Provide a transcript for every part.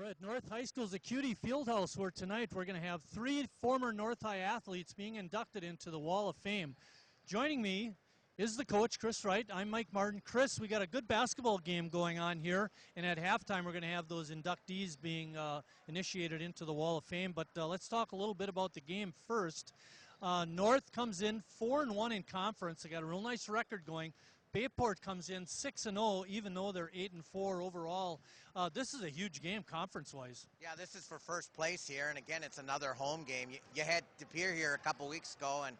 We're at North High School's Acuity Fieldhouse, where tonight we're going to have 3 former North High athletes being inducted into the Wall of Fame. Joining me is the coach, Chris Wright. I'm Mike Martin. Chris, we got a good basketball game going on here, and at halftime we're going to have those inductees being initiated into the Wall of Fame. But let's talk a little bit about the game first. North comes in 4-1 in conference. They got a real nice record going. Bayport comes in 6-0, even though they're 8-4 overall. This is a huge game conference-wise. Yeah, this is for first place here, and again, it's another home game. You had De Pere here a couple weeks ago and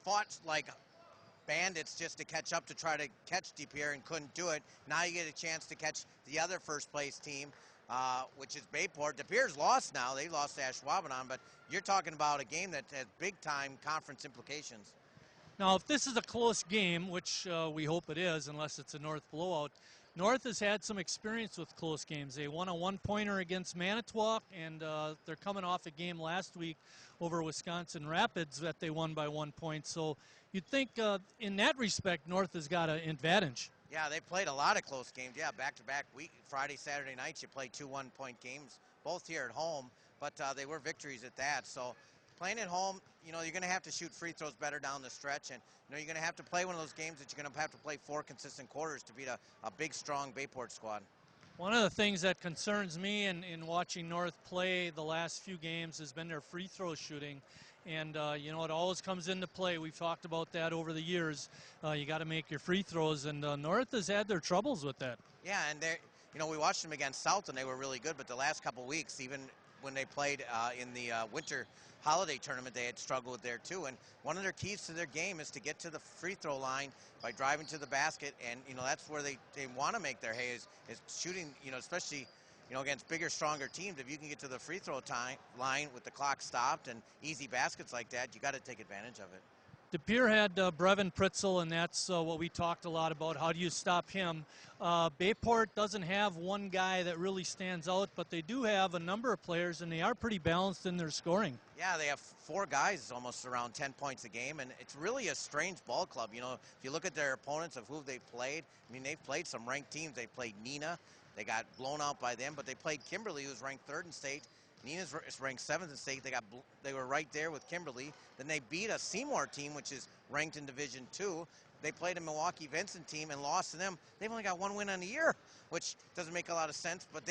fought like bandits just to catch up to try to catch De Pere and couldn't do it. Now you get a chance to catch the other first-place team, which is Bayport. De Pere's lost now. They lost to Ashwaubenon, but you're talking about a game that has big-time conference implications. Now, if this is a close game, which we hope it is, unless it's a North blowout, North has had some experience with close games. They won a one-pointer against Manitowoc, and they're coming off a game last week over Wisconsin Rapids that they won by 1 point. So you'd think in that respect, North has got an advantage. Yeah, they played a lot of close games. Yeah, back-to-back week, Friday, Saturday nights, you play 2 one-point games, both here at home, but they were victories at that. So playing at home, you know, you're going to have to shoot free throws better down the stretch, and you know, you're going to have to play one of those games that you're going to have to play 4 consistent quarters to beat a big, strong Bayport squad. One of the things that concerns me in watching North play the last few games has been their free throw shooting. And, you know, it always comes into play. We've talked about that over the years. You got to make your free throws, and North has had their troubles with that. Yeah, and you know, we watched them against South, and they were really good, but the last couple weeks, even when they played in the winter holiday tournament, they had struggled with there too. And one of their keys to their game is to get to the free throw line by driving to the basket, and you know, that's where they want to make their hay is shooting, you know, especially, you know, against bigger, stronger teams. If you can get to the free throw line with the clock stopped and easy baskets like that, you got to take advantage of it. De Pere had Brevin Pritzel, and that's what we talked a lot about. How do you stop him? Bayport doesn't have one guy that really stands out, but they do have a number of players, and they are pretty balanced in their scoring. Yeah, they have 4 guys almost around 10 points a game, and it's really a strange ball club. You know, if you look at their opponents of who they've played, I mean, they've played some ranked teams. They played Neenah. They got blown out by them, but they played Kimberly, who's ranked 3rd in state. Neenah's ranked 7th in state. They were right there with Kimberly. Then they beat a Seymour team, which is ranked in Division II. They played a Milwaukee Vincent team and lost to them. They've only got 1 win on the year, which doesn't make a lot of sense. But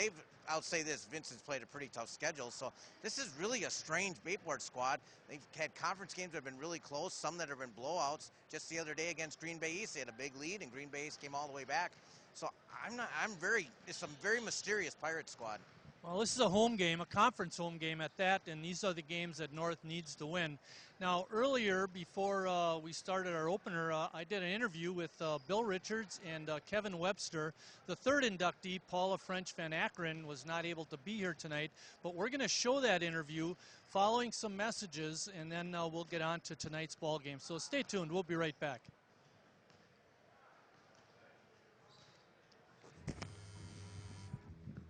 I'll say this, Vincent's played a pretty tough schedule. So this is really a strange Bayport squad. They've had conference games that have been really close, some that have been blowouts. Just the other day against Green Bay East, they had a big lead, and Green Bay East came all the way back. So it's some very mysterious Pirate squad. Well, this is a home game, a conference home game at that, and these are the games that North needs to win. Now, earlier, before we started our opener, I did an interview with Bill Richards and Kevin Webster. The 3rd inductee, Paula French Van Akron, was not able to be here tonight, but we're going to show that interview following some messages, and then we'll get on to tonight's ball game. So stay tuned. We'll be right back.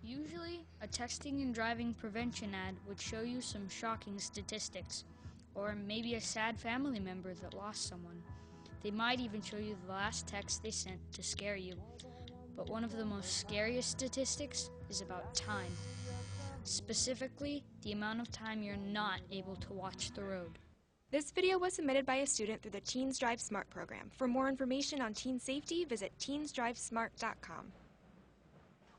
Usually, a texting and driving prevention ad would show you some shocking statistics, or maybe a sad family member that lost someone. They might even show you the last text they sent to scare you. But one of the most scariest statistics is about time. Specifically, the amount of time you're not able to watch the road. This video was submitted by a student through the Teens Drive Smart program. For more information on teen safety, visit teensdrivesmart.com.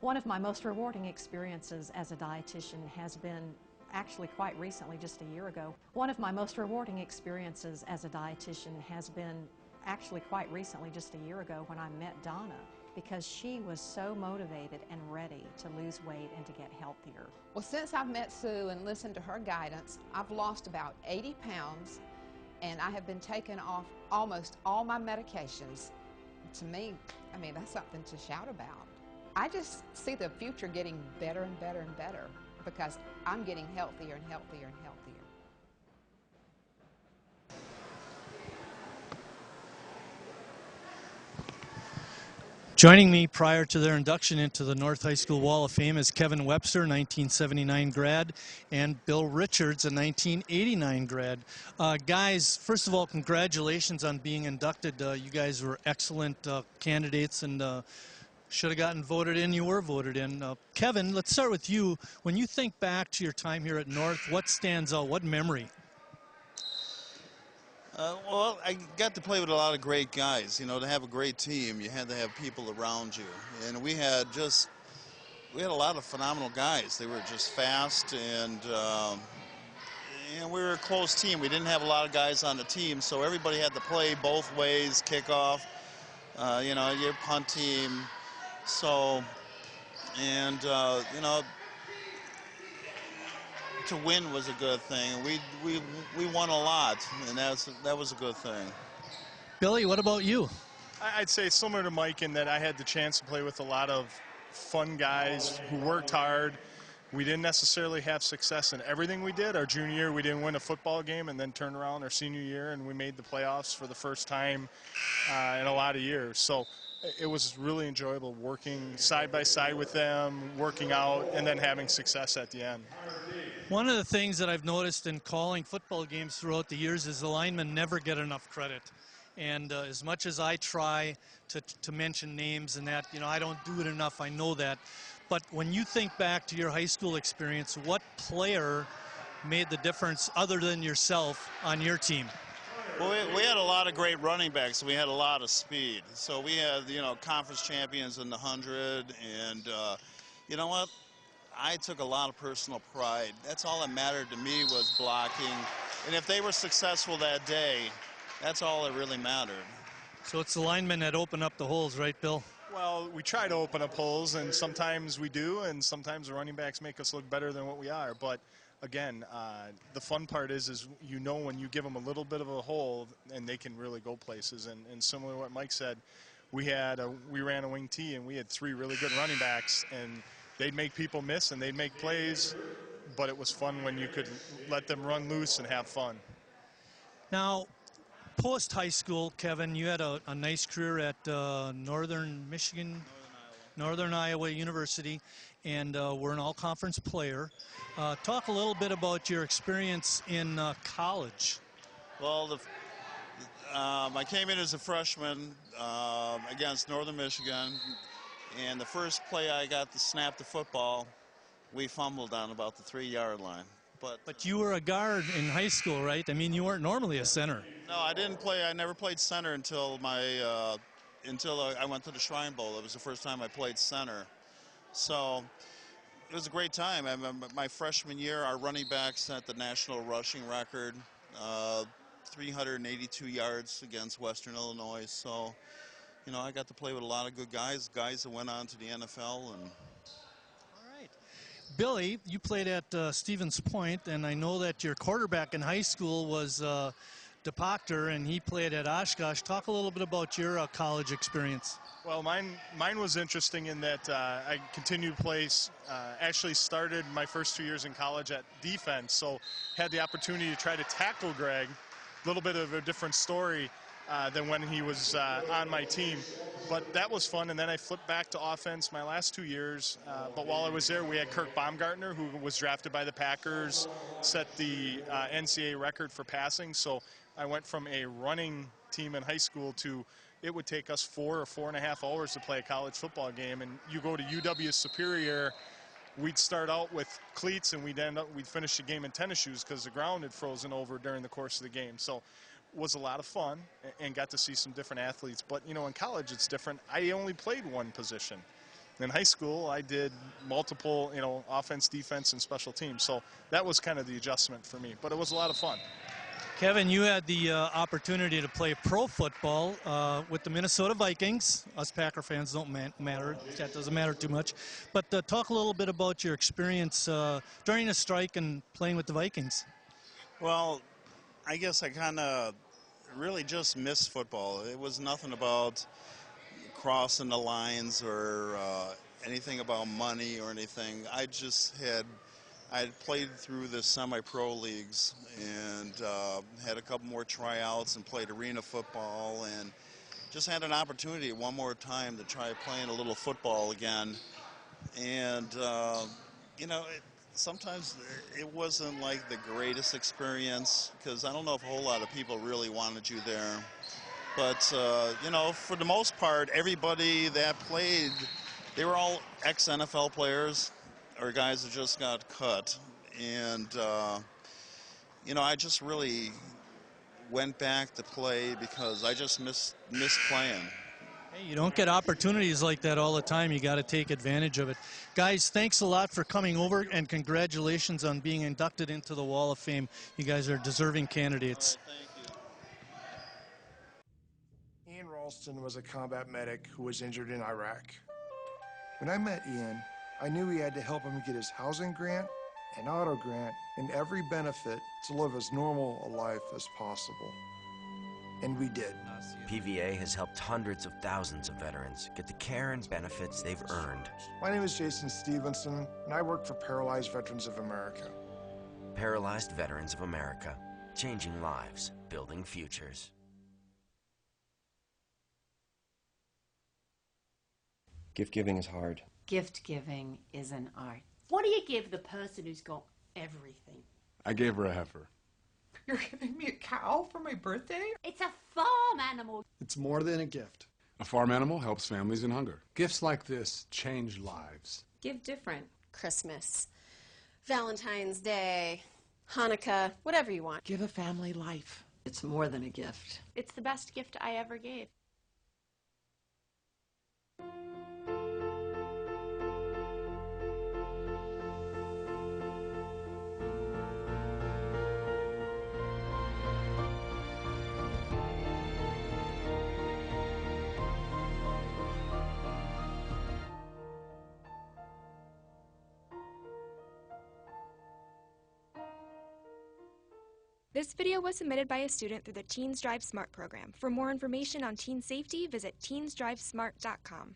One of my most rewarding experiences as a dietitian has been actually quite recently, just a year ago. One of my most rewarding experiences as a dietitian has been actually quite recently, just a year ago, when I met Donna, because she was so motivated and ready to lose weight and to get healthier. Well, since I've met Sue and listened to her guidance, I've lost about 80 pounds, and I have been taking off almost all my medications. To me, I mean, that's something to shout about. I just see the future getting better and better and better because I'm getting healthier and healthier and healthier. Joining me prior to their induction into the North High School Wall of Fame is Kevin Webster, 1979 grad, and Bill Richards, a 1989 grad. Guys, first of all, congratulations on being inducted. You guys were excellent candidates, and Should have gotten voted in. You were voted in. Kevin, let's start with you. When you think back to your time here at North, what stands out? What memory? Well, I got to play with a lot of great guys. You know, to have a great team, you had to have people around you. And we had a lot of phenomenal guys. They were just fast, and we were a close team. We didn't have a lot of guys on the team, so everybody had to play both ways, kickoff, your punt team. So, and, to win was a good thing. We won a lot, and that was a good thing. Billy, what about you? I'd say similar to Mike in that I had the chance to play with a lot of fun guys who worked hard. We didn't necessarily have success in everything we did. Our junior year, we didn't win a football game, and then turned around our senior year, and we made the playoffs for the first time in a lot of years. So it was really enjoyable working side by side with them, working out, and then having success at the end. One of the things that I've noticed in calling football games throughout the years is the linemen never get enough credit. And as much as I try to mention names and that, I don't do it enough, I know that. But when you think back to your high school experience, what player made the difference other than yourself on your team? Well, we had a lot of great running backs. We had a lot of speed. So we had, conference champions in the 100. And you know what? I took a lot of personal pride. That's all that mattered to me was blocking. And if they were successful that day, that's all that really mattered. So it's the linemen that open up the holes, right, Bill? Well, we try to open up holes, and sometimes we do, and sometimes the running backs make us look better than what we are. But again, the fun part is when you give them a little bit of a hole, and they can really go places. And similar to what Mike said, we ran a wing T, and we had 3 really good running backs, and they'd make people miss, and they'd make plays, but it was fun when you could let them run loose and have fun. Now, post-high school, Kevin, you had a nice career at Northern Iowa University, and were an all-conference player. Talk a little bit about your experience in college. Well, I came in as a freshman against Northern Michigan, and the first play I got to snap the football, we fumbled on about the 3-yard line. But you were a guard in high school, right? I mean, you weren't normally a center. No, I didn't play. I never played center until I went to the Shrine Bowl. It was the first time I played center. So it was a great time. My freshman year, our running back set the national rushing record, 382 yards against Western Illinois. So, I got to play with a lot of good guys that went on to the NFL. And all right. Billy, you played at Stevens Point, and I know that your quarterback in high school was DePoctor, and he played at Oshkosh. Talk a little bit about your college experience. Well, mine was interesting in that I continued to play. Actually started my first 2 years in college at defense, so had the opportunity to try to tackle Greg. A little bit of a different story than when he was on my team. But that was fun, and then I flipped back to offense my last 2 years. But while I was there, we had Kirk Baumgartner, who was drafted by the Packers, set the NCAA record for passing. So I went from a running team in high school to it would take us 4 or 4.5 hours to play a college football game. And you go to UW Superior, we'd start out with cleats, and we'd finish the game in tennis shoes because the ground had frozen over during the course of the game. So was a lot of fun and got to see some different athletes. But, in college it's different. I only played one position. In high school, I did multiple, offense, defense, and special teams. So that was kind of the adjustment for me. But it was a lot of fun. Kevin, you had the opportunity to play pro football with the Minnesota Vikings. Us Packer fans don't matter. That doesn't matter too much. But talk a little bit about your experience during the strike and playing with the Vikings. Well, I guess I kind of really just missed football. It was nothing about crossing the lines or anything about money or anything. I had played through the semi-pro leagues and had a couple more tryouts and played arena football and just had an opportunity one more time to try playing a little football again. And, sometimes it wasn't like the greatest experience because I don't know if a whole lot of people really wanted you there. But, you know, for the most part, everybody that played, they were all ex-NFL players or guys that just got cut. And, you know, I just really went back to play because I just missed playing. Hey, you don't get opportunities like that all the time. You got to take advantage of it. Guys, thanks a lot for coming over, and congratulations on being inducted into the Wall of Fame. You guys are deserving candidates. Ian Ralston was a combat medic who was injured in Iraq. When I met Ian, I knew we had to help him get his housing grant, an auto grant, and every benefit to live as normal a life as possible. And we did. PVA has helped hundreds of thousands of veterans get the care and benefits they've earned. My name is Jason Stevenson, and I work for Paralyzed Veterans of America. Paralyzed Veterans of America, changing lives, building futures. Gift giving is hard. Gift giving is an art. What do you give the person who's got everything? I gave her a heifer. You're giving me a cow for my birthday? It's a farm animal. It's more than a gift. A farm animal helps families in hunger. Gifts like this change lives. Give different. Christmas, Valentine's Day, Hanukkah, whatever you want. Give a family life. It's more than a gift. It's the best gift I ever gave. This video was submitted by a student through the Teens Drive Smart program. For more information on teen safety, visit teensdrivesmart.com.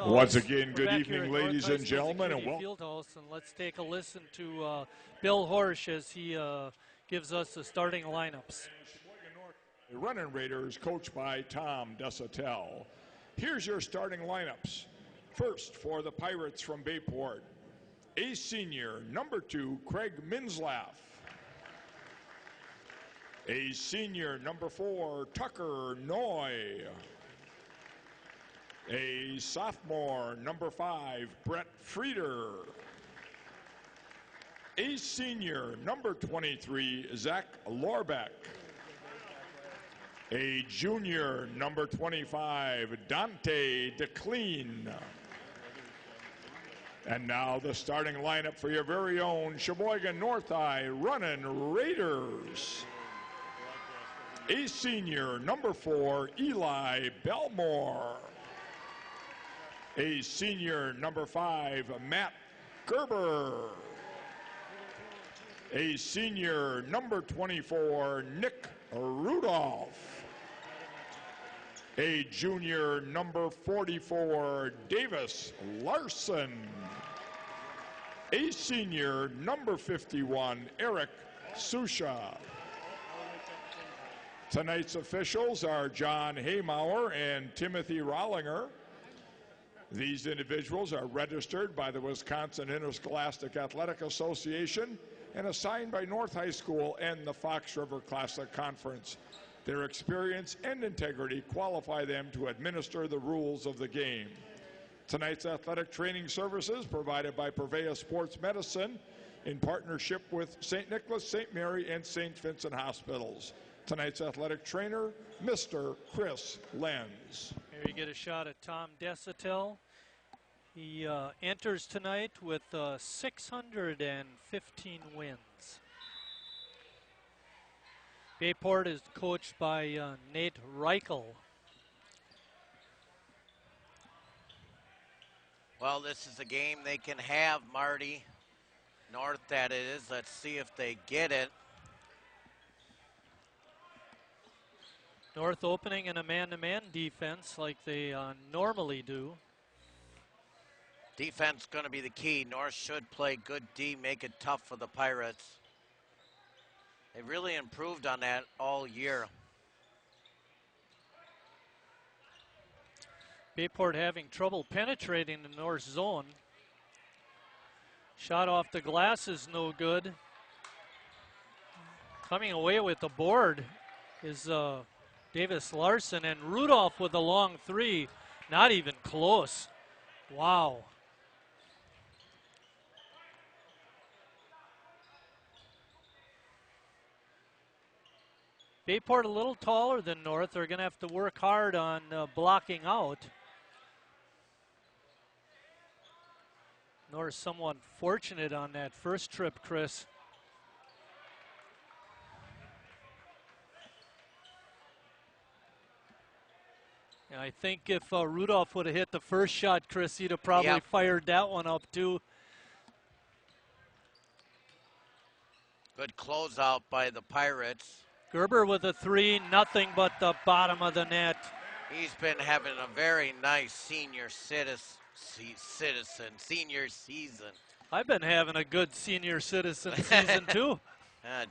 Once again, good evening, ladies and gentlemen, and welcome. Fieldhouse, and let's take a listen to Bill Horsch as he gives us the starting lineups. The Running Raiders, coached by Tom Desautels. Here's your starting lineups. First, for the Pirates from Bayport, a senior, number 2, Craig Minslaff. A senior, number 4, Tucker Noy. A sophomore, number 5, Brett Frieder. A senior, number 23, Zach Lorbeck. A junior, number 25, Dante DeClean. And now the starting lineup for your very own Sheboygan North High Runnin' Raiders. A senior, number 4, Eli Belmore. A senior, number 5, Matt Gerber. A senior, number 24, Nick Rudolph. A junior, number 44, Davis Larson. A senior, number 51, Eric Susha. Tonight's officials are John Haymauer and Timothy Rollinger. These individuals are registered by the Wisconsin Interscholastic Athletic Association and assigned by North High School and the Fox River Classic Conference. Their experience and integrity qualify them to administer the rules of the game. Tonight's athletic training services provided by Purveyor Sports Medicine in partnership with St. Nicholas, St. Mary, and St. Vincent Hospitals. Tonight's athletic trainer, Mr. Chris Lenz. Here you get a shot at Tom Desatel. He enters tonight with 615 wins. Bayport is coached by Nate Reichel. Well, this is a game they can have, Marty. North, that it is. Let's see if they get it. North opening in a man-to-man defense like they normally do. Defense going to be the key. North should play good D, make it tough for the Pirates. They really improved on that all year. Bayport having trouble penetrating the North zone. Shot off the glass is no good. Coming away with the board is Davis Larson, and Rudolph with a long three. Not even close. Wow. Bayport a little taller than North. They're going to have to work hard on blocking out. North somewhat fortunate on that first trip, Chris. Yeah, I think if Rudolph would have hit the first shot, Chris, he'd have probably fired that one up too. Good closeout by the Pirates. Gerber with a three, nothing but the bottom of the net. He's been having a very nice senior season. I've been having a good senior citizen season too.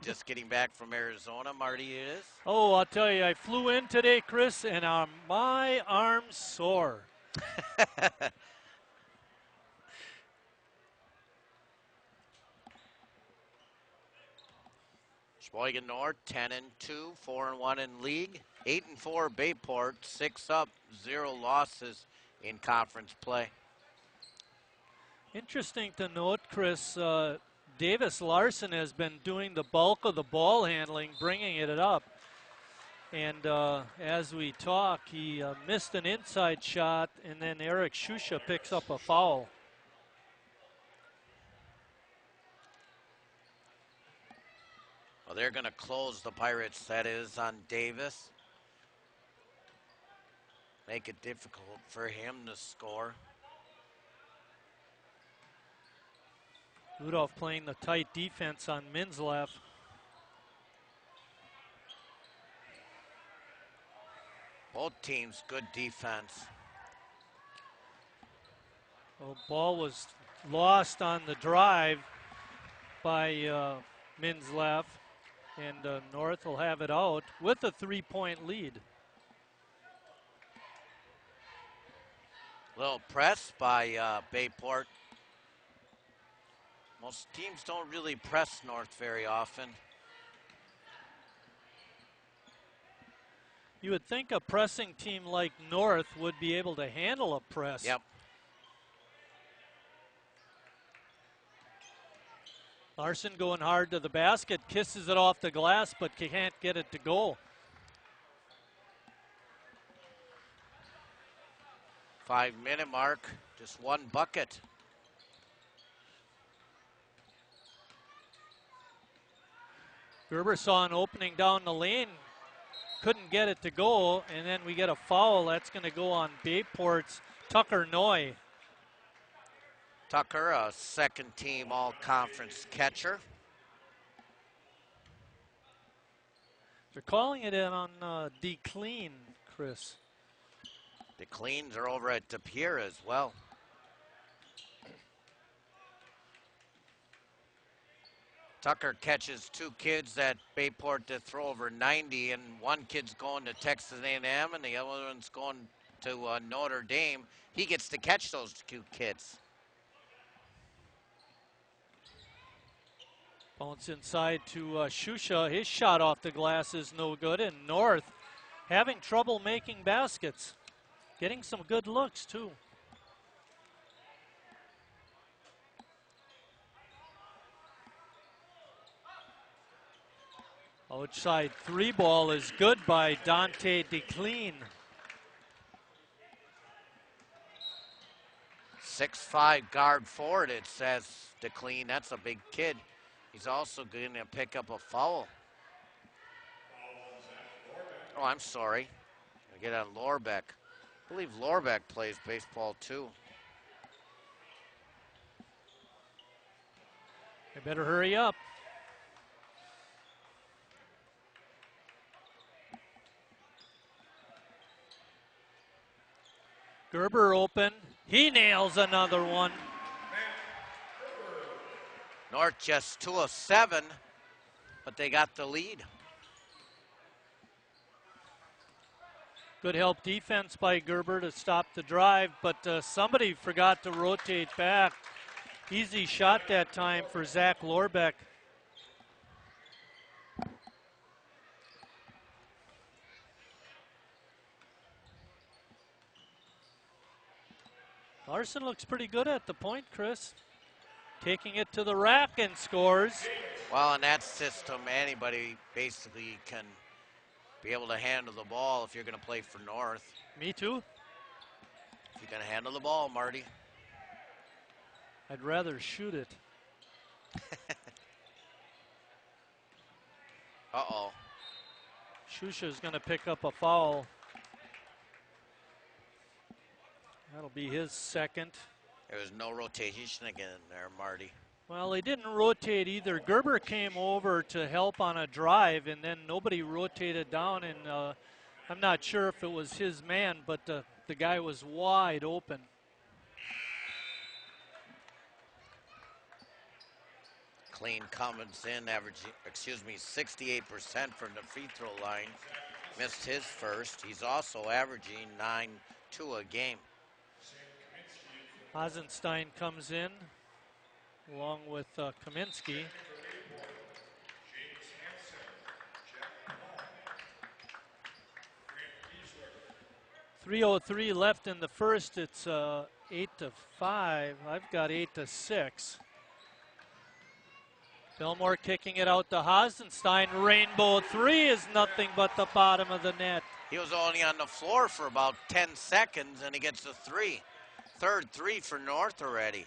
Just getting back from Arizona, Marty, it is. Oh, I'll tell you, I flew in today, Chris, and my arm's sore. Sheboygan North, 10-2, 4-1 in league. 8-4 Bayport, 6 up, 0 losses in conference play. Interesting to note, Chris, Davis Larson has been doing the bulk of the ball handling, bringing it up. And as we talk, he missed an inside shot, and then Eric Shusha picks up a foul. Well, they're going to close the Pirates, that is, on Davis. Make it difficult for him to score. Rudolph playing the tight defense on Minzlaff. Both teams, good defense. Well, ball was lost on the drive by Minzlaff, and North will have it out with a 3-point lead. Little press by Bayport. Most teams don't really press North very often. You would think a pressing team like North would be able to handle a press. Yep. Larson going hard to the basket, kisses it off the glass, but can't get it to go. 5-minute mark, just one bucket. Gerber saw an opening down the lane, couldn't get it to go, and then we get a foul. That's going to go on Bayport's Tucker Noy. Tucker, a second-team all-conference catcher. They're calling it in on DeClean, Chris. The Cleans are over at De Pere as well. Tucker catches 2 kids at Bayport to throw over 90, and one kid's going to Texas A&M, and the other one's going to Notre Dame. He gets to catch those 2 kids. Bounce inside to Shusha. His shot off the glass is no good. And North having trouble making baskets. Getting some good looks, too. Outside three ball is good by Dante DeClean. 6'5" guard forward, it says DeClean. That's a big kid. He's also going to pick up a foul. Oh, I'm sorry. I get on Lorbeck. I believe Lorbeck plays baseball too. They better hurry up. Gerber open. He nails another one. North just 2 of 7, but they got the lead. Good help defense by Gerber to stop the drive, but somebody forgot to rotate back. Easy shot that time for Zach Lorbeck. Larson looks pretty good at the point, Chris. Taking it to the rack and scores. Well, in that system, anybody basically can be able to handle the ball if you're going to play for North. Me too. If you're going to handle the ball, Marty. I'd rather shoot it. Uh-oh. Shusha's going to pick up a foul. That'll be his second. There was no rotation again there, Marty. Well, they didn't rotate either. Gerber came over to help on a drive, and then nobody rotated down, and I'm not sure if it was his man, but the guy was wide open. Clean comes in, averaging, 68% from the free throw line. Missed his first. He's also averaging 9-2 a game. Hasenstein comes in along with Kaminsky. .303 left in the first. It's 8-5. I've got 8-6. Belmore kicking it out to Hasenstein. Rainbow three is nothing but the bottom of the net. He was only on the floor for about 10 seconds, and he gets a three. Third three for North already.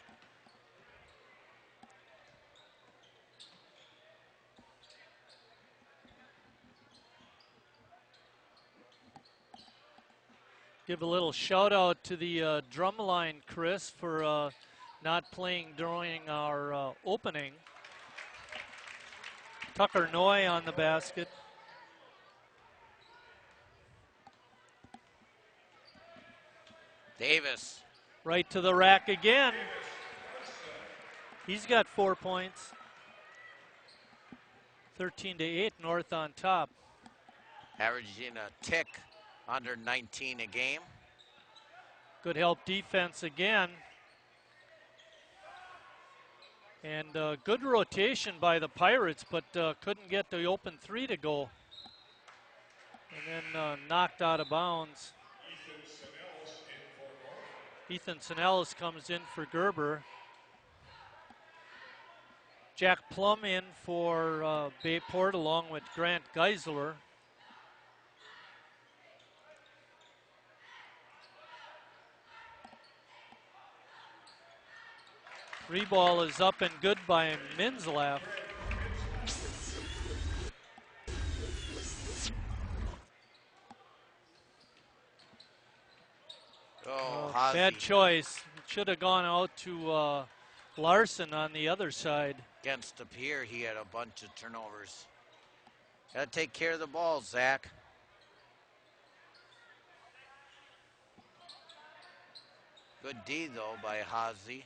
Give a little shout out to the drum line, Chris, for not playing during our opening. Tucker Noy on the basket. Davis. Right to the rack again. He's got 4 points. 13-8, North on top. Averaging a tick under 19 a game. Good help defense again. And good rotation by the Pirates, but couldn't get the open three to go. And then knocked out of bounds. Ethan Sinellis comes in for Gerber. Jack Plum in for Bayport along with Grant Geisler. Three ball is up and good by Minzlaff. Bad choice. It should have gone out to Larson on the other side. Against the pier, he had a bunch of turnovers. Got to take care of the ball, Zach. Good D, though, by Hazy.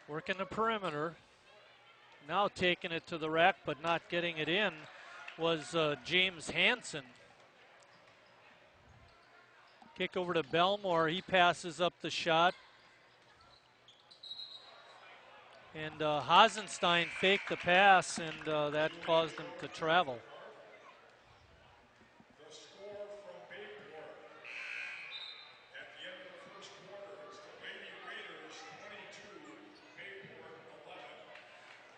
Working the perimeter. Now taking it to the rack, but not getting it in, was James Hansen. Kick over to Belmore. He passes up the shot. And Hasenstein faked the pass, and that caused him to travel. The score from Bayport at the end of the first quarter is the Lady Raiders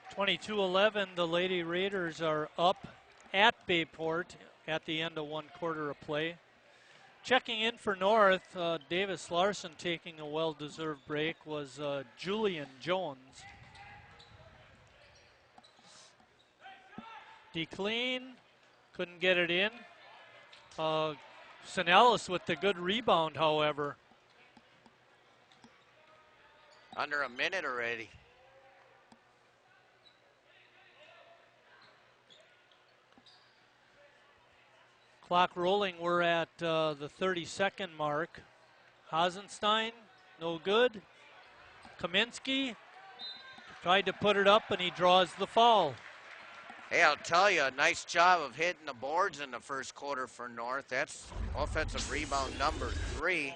22, Bayport 11. 22-11, the Lady Raiders are up at Bayport at the end of one quarter of play. Checking in for North, Davis Larson taking a well-deserved break was Julian Jones. DeClean couldn't get it in. Sinellis with the good rebound, however. Under a minute already. Clock rolling, we're at the 30-second mark. Hasenstein, no good. Kaminsky tried to put it up, and he draws the foul. Hey, I'll tell you, a nice job of hitting the boards in the first quarter for North. That's offensive rebound number 3.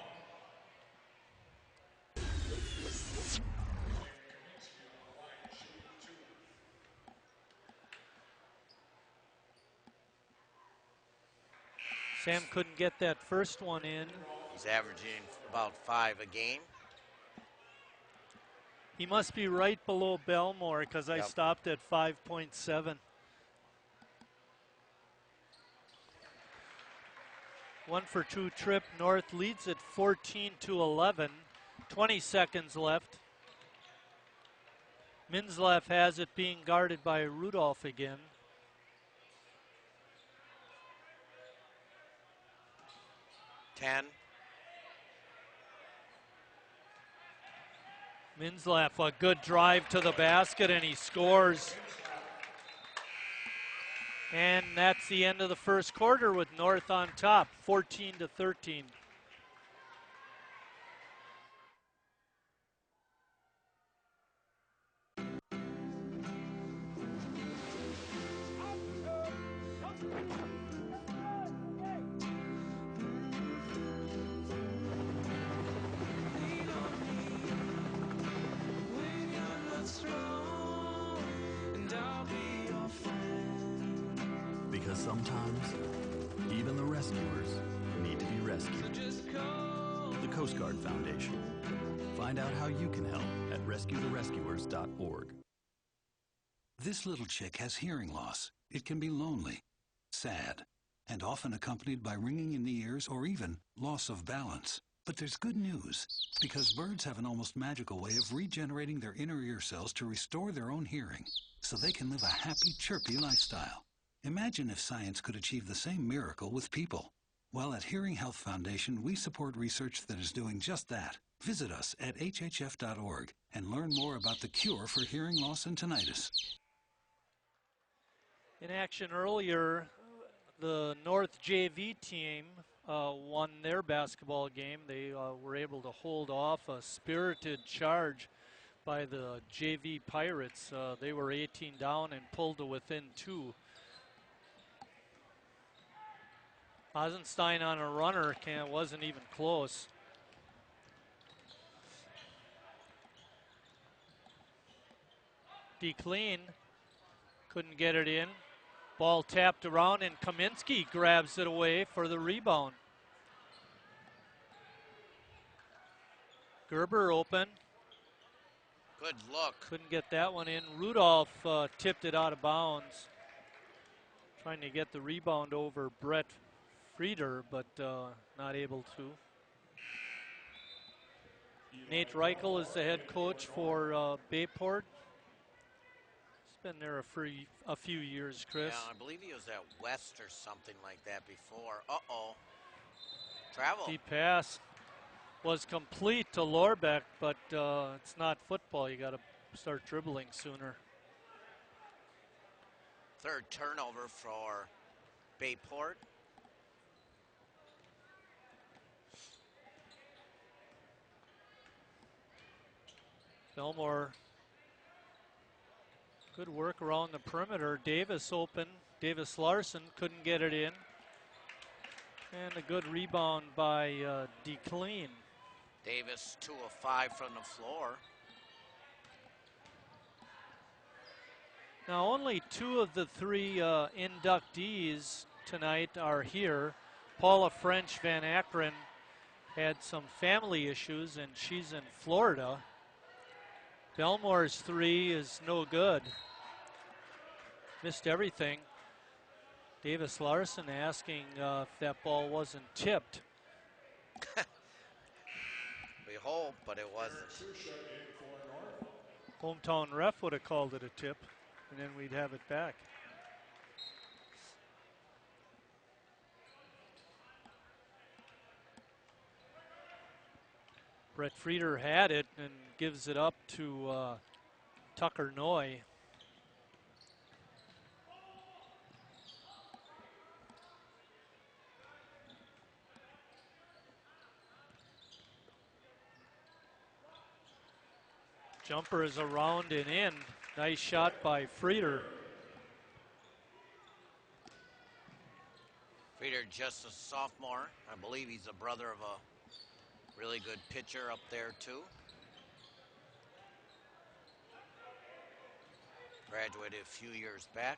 Sam couldn't get that first one in. He's averaging about 5 a game. He must be right below Belmore because I stopped at 5.7. 1-for-2 trip. North leads at 14-11. 20 seconds left. Minzlaff has it, being guarded by Rudolph again. Minzlaff, a good drive to the basket, and he scores. And that's the end of the first quarter with North on top, 14-13. Because sometimes, even the rescuers need to be rescued. The Coast Guard Foundation. Find out how you can help at rescuetherescuers.org. This little chick has hearing loss. It can be lonely, sad, and often accompanied by ringing in the ears or even loss of balance. But there's good news, because birds have an almost magical way of regenerating their inner ear cells to restore their own hearing, so they can live a happy, chirpy lifestyle. Imagine if science could achieve the same miracle with people. Well, at Hearing Health Foundation, we support research that is doing just that. Visit us at hhf.org and learn more about the cure for hearing loss and tinnitus. In action earlier, the North JV team won their basketball game. They were able to hold off a spirited charge by the JV Pirates. They were 18 down and pulled to within 2. Hasenstein on a runner, wasn't even close. DeClean couldn't get it in. Ball tapped around, and Kaminsky grabs it away for the rebound. Gerber open. Good look. Couldn't get that one in. Rudolph tipped it out of bounds. Trying to get the rebound over Brett Frieder, but not able to. Nate Reichel is the head coach for Bayport. He's been there a few years, Chris. Yeah, I believe he was at West or something like that before. Uh-oh. Travel. The pass was complete to Lorbeck, but it's not football. You got to start dribbling sooner. Third turnover for Bayport. Belmore, good work around the perimeter. Davis open. Davis Larson couldn't get it in. And a good rebound by DeClean. Davis 2 of 5 from the floor. Now only 2 of the 3 inductees tonight are here. Paula French Van Akron had some family issues and she's in Florida. Belmore's 3 is no good. Missed everything. Davis Larson asking if that ball wasn't tipped. We hope, but it wasn't. Hometown ref would have called it a tip, and then we'd have it back. Brett Frieder had it and gives it up to Tucker Noy. Jumper is around and in. Nice shot by Frieder. Frieder just a sophomore. I believe he's a brother of a really good pitcher up there too. Graduated a few years back.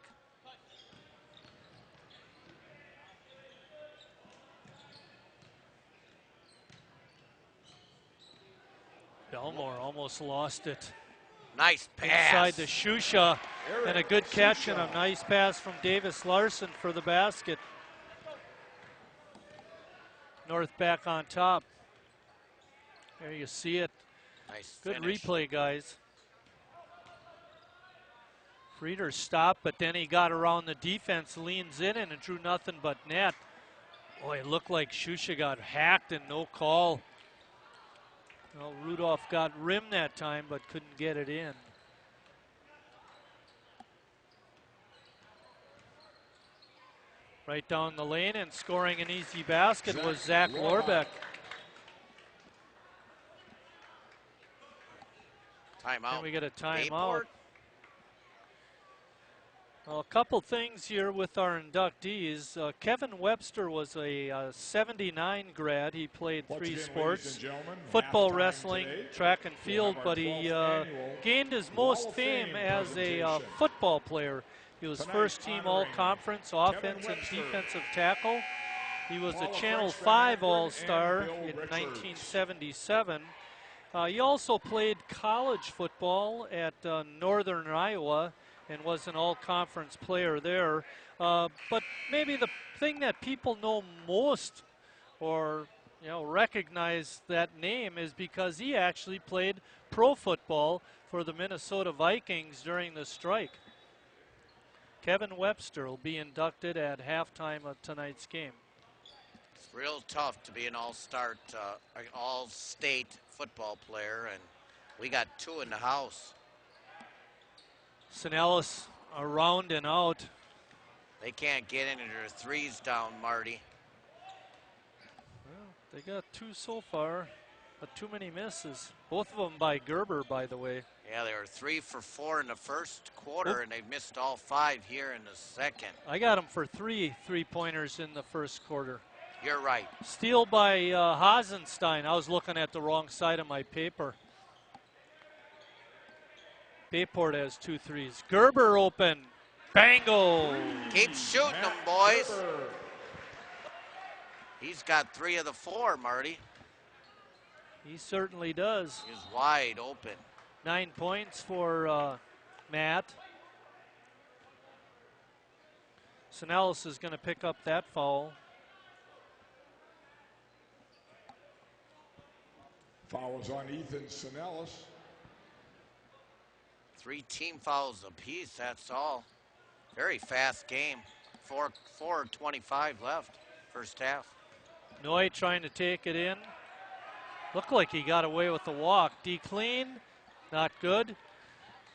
Belmore almost lost it. Nice pass. Inside the Shusha, and a good catch and a nice pass from Davis Larson for the basket. North back on top. There you see it. Nice good finish. replay, guys. Frieder stopped, but then he got around the defense, leans in, and it drew nothing but net. Boy, it looked like Shusha got hacked and no call. Well, Rudolph got rim that time, but couldn't get it in. Right down the lane and scoring an easy basket was Zach Lorbeck. Timeout. And we get a timeout. Bayport. Well, a couple things here with our inductees. Kevin Webster was a 79 grad. He played 3 sports, football, wrestling, track and field, but he gained his most fame as a football player. He was first team all-conference offense and defensive tackle. He was a Channel 5 All-Star in 1977. He also played college football at Northern Iowa and was an all-conference player there. But maybe the thing that people know most or recognize that name is because he actually played pro football for the Minnesota Vikings during the strike. Kevin Webster will be inducted at halftime of tonight's game. It's real tough to be an all-state football player, and we got 2 in the house. Sinellis around and out. They can't get into their 3s down, Marty. Well, they got 2 so far, but too many misses. Both of them by Gerber, by the way. Yeah, they were 3 for 4 in the first quarter, and they missed all 5 here in the second. I got them for 3 3-pointers in the first quarter. You're right. Steal by Hasenstein. I was looking at the wrong side of my paper. Bayport has 2 threes. Gerber open. Bango. Keep shooting them, boys. He's got 3 of the 4, Marty. He certainly does. He's wide open. 9 points for Matt. Sinellis is going to pick up that foul. Foul is on Ethan Sinellis. 3 team fouls apiece, that's all. Very fast game. 4:25 left, first half. Noy trying to take it in. Looked like he got away with the walk. DeClean, not good.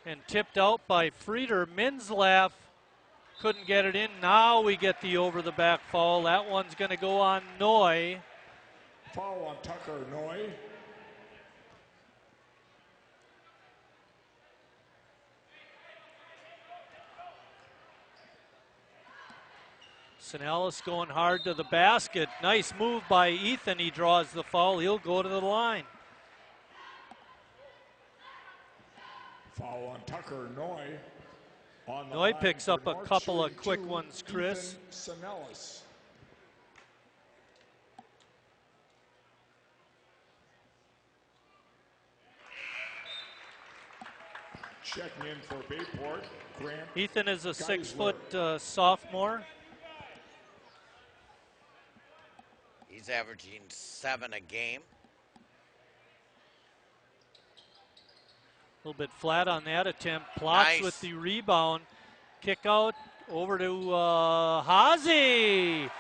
And tipped out by Frieder. Minzlaff couldn't get it in. Now we get the over-the-back foul. That one's going to go on Noy. Foul on Tucker Noy. Sinellis going hard to the basket. Nice move by Ethan. He draws the foul. He'll go to the line. Foul on Tucker Noy. On the Noy line picks for up a North, couple of shooting quick 2, ones, Chris. Ethan Sinellis. Checking in for Bayport, Grant Ethan is a Geisler. 6-foot sophomore. He's averaging 7 a game. A little bit flat on that attempt. Plots Nice. with the rebound. Kick out over to Hazy.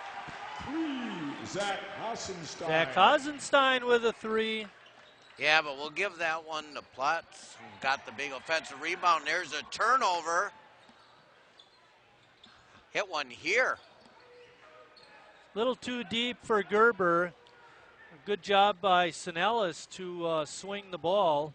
Zach Hasenstein. Zach Hasenstein with a 3. Yeah, but we'll give that one to Plutz, who got the big offensive rebound. There's a turnover. Hit one here. Little too deep for Gerber. Good job by Sinellis to swing the ball.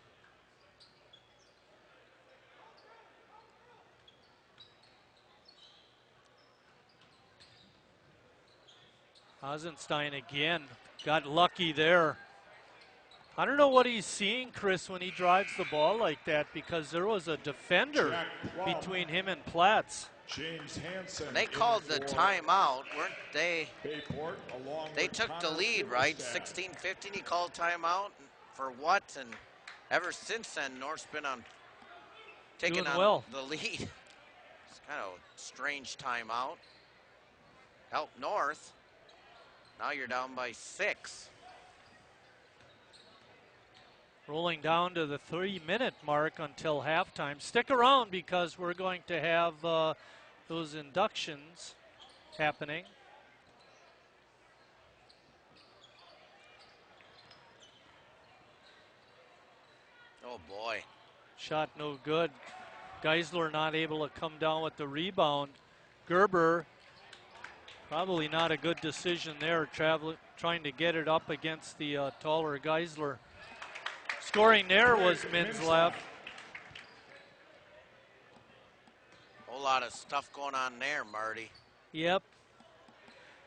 Hasenstein again. Got lucky there. I don't know what he's seeing, Chris, when he drives the ball like that, because there was a defender between him and Platts. James Hansen. They called the timeout, weren't they? Bayport, along They with took the Connor lead, right? Bickerstaff. 16-15, he called timeout. For what? And ever since then, North's been on taking Doing on well. the lead. It's kind of a strange timeout. Help North. Now you're down by 6. Rolling down to the 3-minute mark until halftime. Stick around because we're going to have those inductions happening. Oh boy. Shot no good. Geisler not able to come down with the rebound. Gerber, probably not a good decision there, trying to get it up against the taller Geisler. Scoring there was Minzlaff. Whole lot of stuff going on there, Marty. Yep.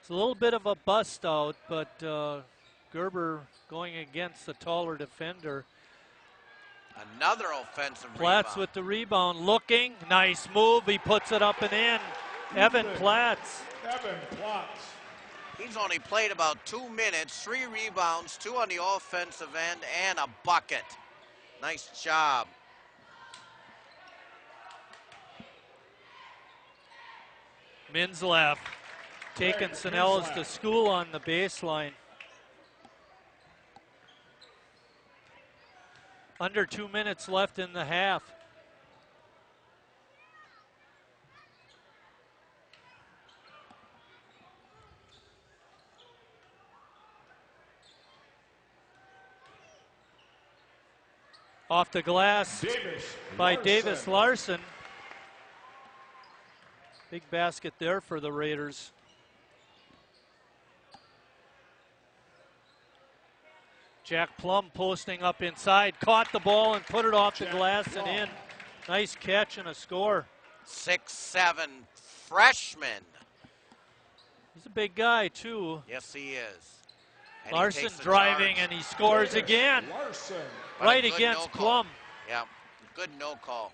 It's a little bit of a bust out, but Gerber going against the taller defender. Another offensive Platts rebound. with the rebound, looking. Nice move. He puts it up and in. Evan Platts. Evan Platts. He's only played about 2 minutes, 3 rebounds, 2 on the offensive end, and a bucket. Nice job. Minzlaff taking Sinellis to school on the baseline. Under 2 minutes left in the half. Off the glass by Davis Larson. Big basket there for the Raiders. Jack Plum posting up inside, caught the ball and put it off the glass and in. Nice catch and a score. 6'7" freshman. He's a big guy too. Yes, he is. And Larson he takes the driving charge. and he scores again. Larson. But Right a good against no call. Plum. Yeah, good no call.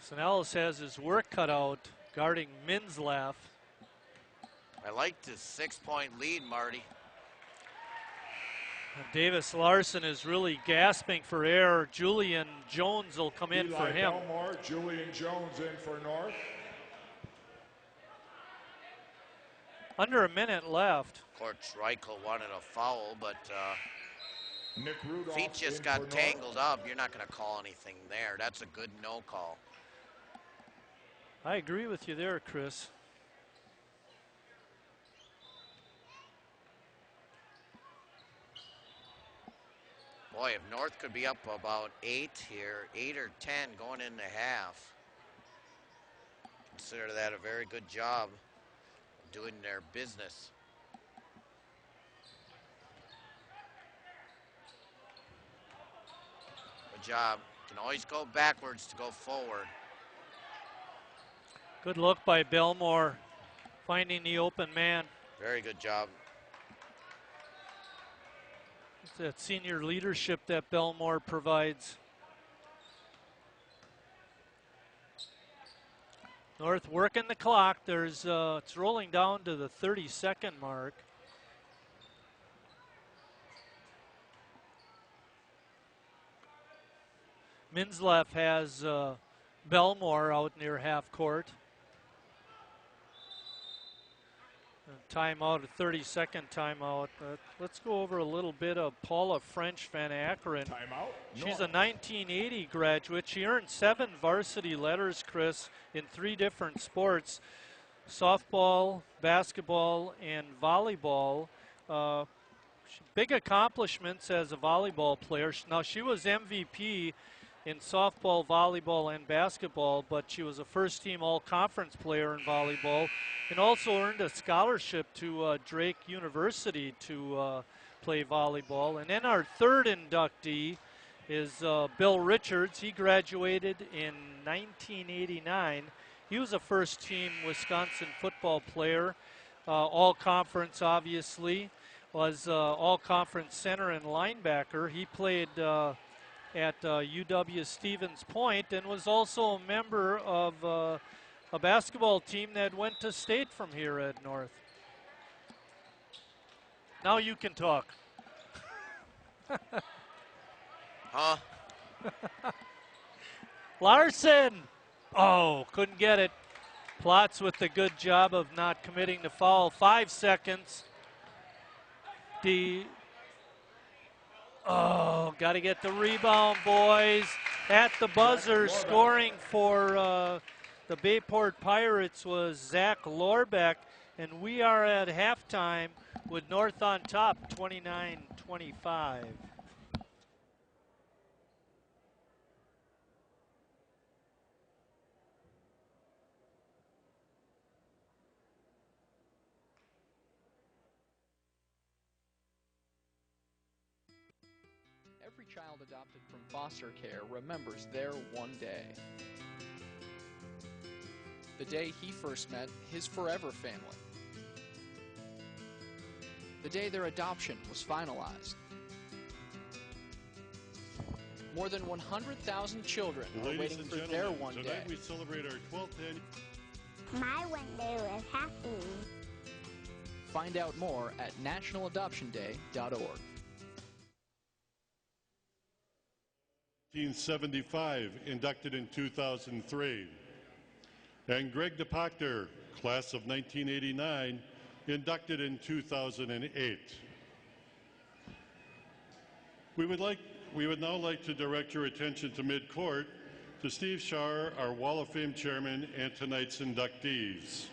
Sinellis has his work cut out guarding Minzlaff. I liked his 6-point lead, Marty. And Davis Larson is really gasping for air. Julian Jones will come in Eli for him. Belmore, Julian Jones in for North. Under a minute left. Of course, Reichel wanted a foul, but Nick Rudolph feet just in got for tangled up. You're not going to call anything there. That's a good no call. I agree with you there, Chris. Boy, if North could be up about 8 here, 8 or 10 going into half, consider that a very good job of doing their business. Good job. Can always go backwards to go forward. Good look by Belmore, finding the open man. Very good job. It's that senior leadership that Belmore provides. North working the clock. There's it's rolling down to the 30-second mark. Minzleff has Belmore out near half court. Timeout, a 30-second timeout. Let's go over a little bit of Paula French Van Akkeren. Timeout. She's a 1980 graduate. She earned 7 varsity letters, Chris, in 3 different sports: softball, basketball, and volleyball. Big accomplishments as a volleyball player. Now, she was MVP in softball, volleyball, and basketball, but she was a first-team all-conference player in volleyball and also earned a scholarship to Drake University to play volleyball. And then our third inductee is Bill Richards. He graduated in 1989. He was a first-team Wisconsin football player, all-conference obviously, was all-conference center and linebacker. He played at UW Stevens Point and was also a member of a basketball team that went to state from here at North. Now you can talk. Huh? Larson! Oh, couldn't get it. Plotz with the good job of not committing the foul. 5 seconds. Oh, got to get the rebound, boys. At the buzzer, scoring for the Bayport Pirates was Zach Lorbeck, and we are at halftime with North on top, 29-25. Every child adopted from foster care remembers their one day. The day he first met his forever family. The day their adoption was finalized. More than 100,000 children are waiting for their one day. Tonight we celebrate our 12th anniversary. My one day was happy. Find out more at nationaladoptionday.org. 1975, inducted in 2003. And Greg DePachter, class of 1989, inducted in 2008. We would now like to direct your attention to midcourt to Steve Scharr, our Wall of Fame chairman, and tonight's inductees.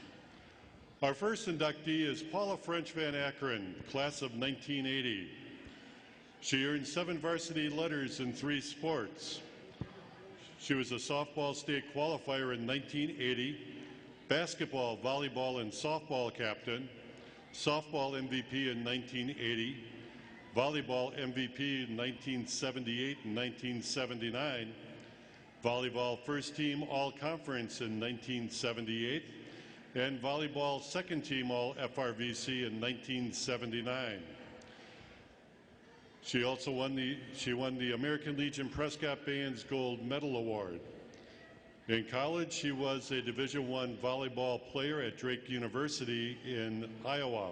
Our first inductee is Paula French Van Akkeren, class of 1980. She earned 7 varsity letters in 3 sports. She was a softball state qualifier in 1980, basketball, volleyball, and softball captain, softball MVP in 1980, volleyball MVP in 1978 and 1979, volleyball first team all-conference in 1978, and volleyball second team all-FRVC in 1979. She also won the American Legion Prescott Band's Gold Medal Award. In college, she was a Division I volleyball player at Drake University in Iowa.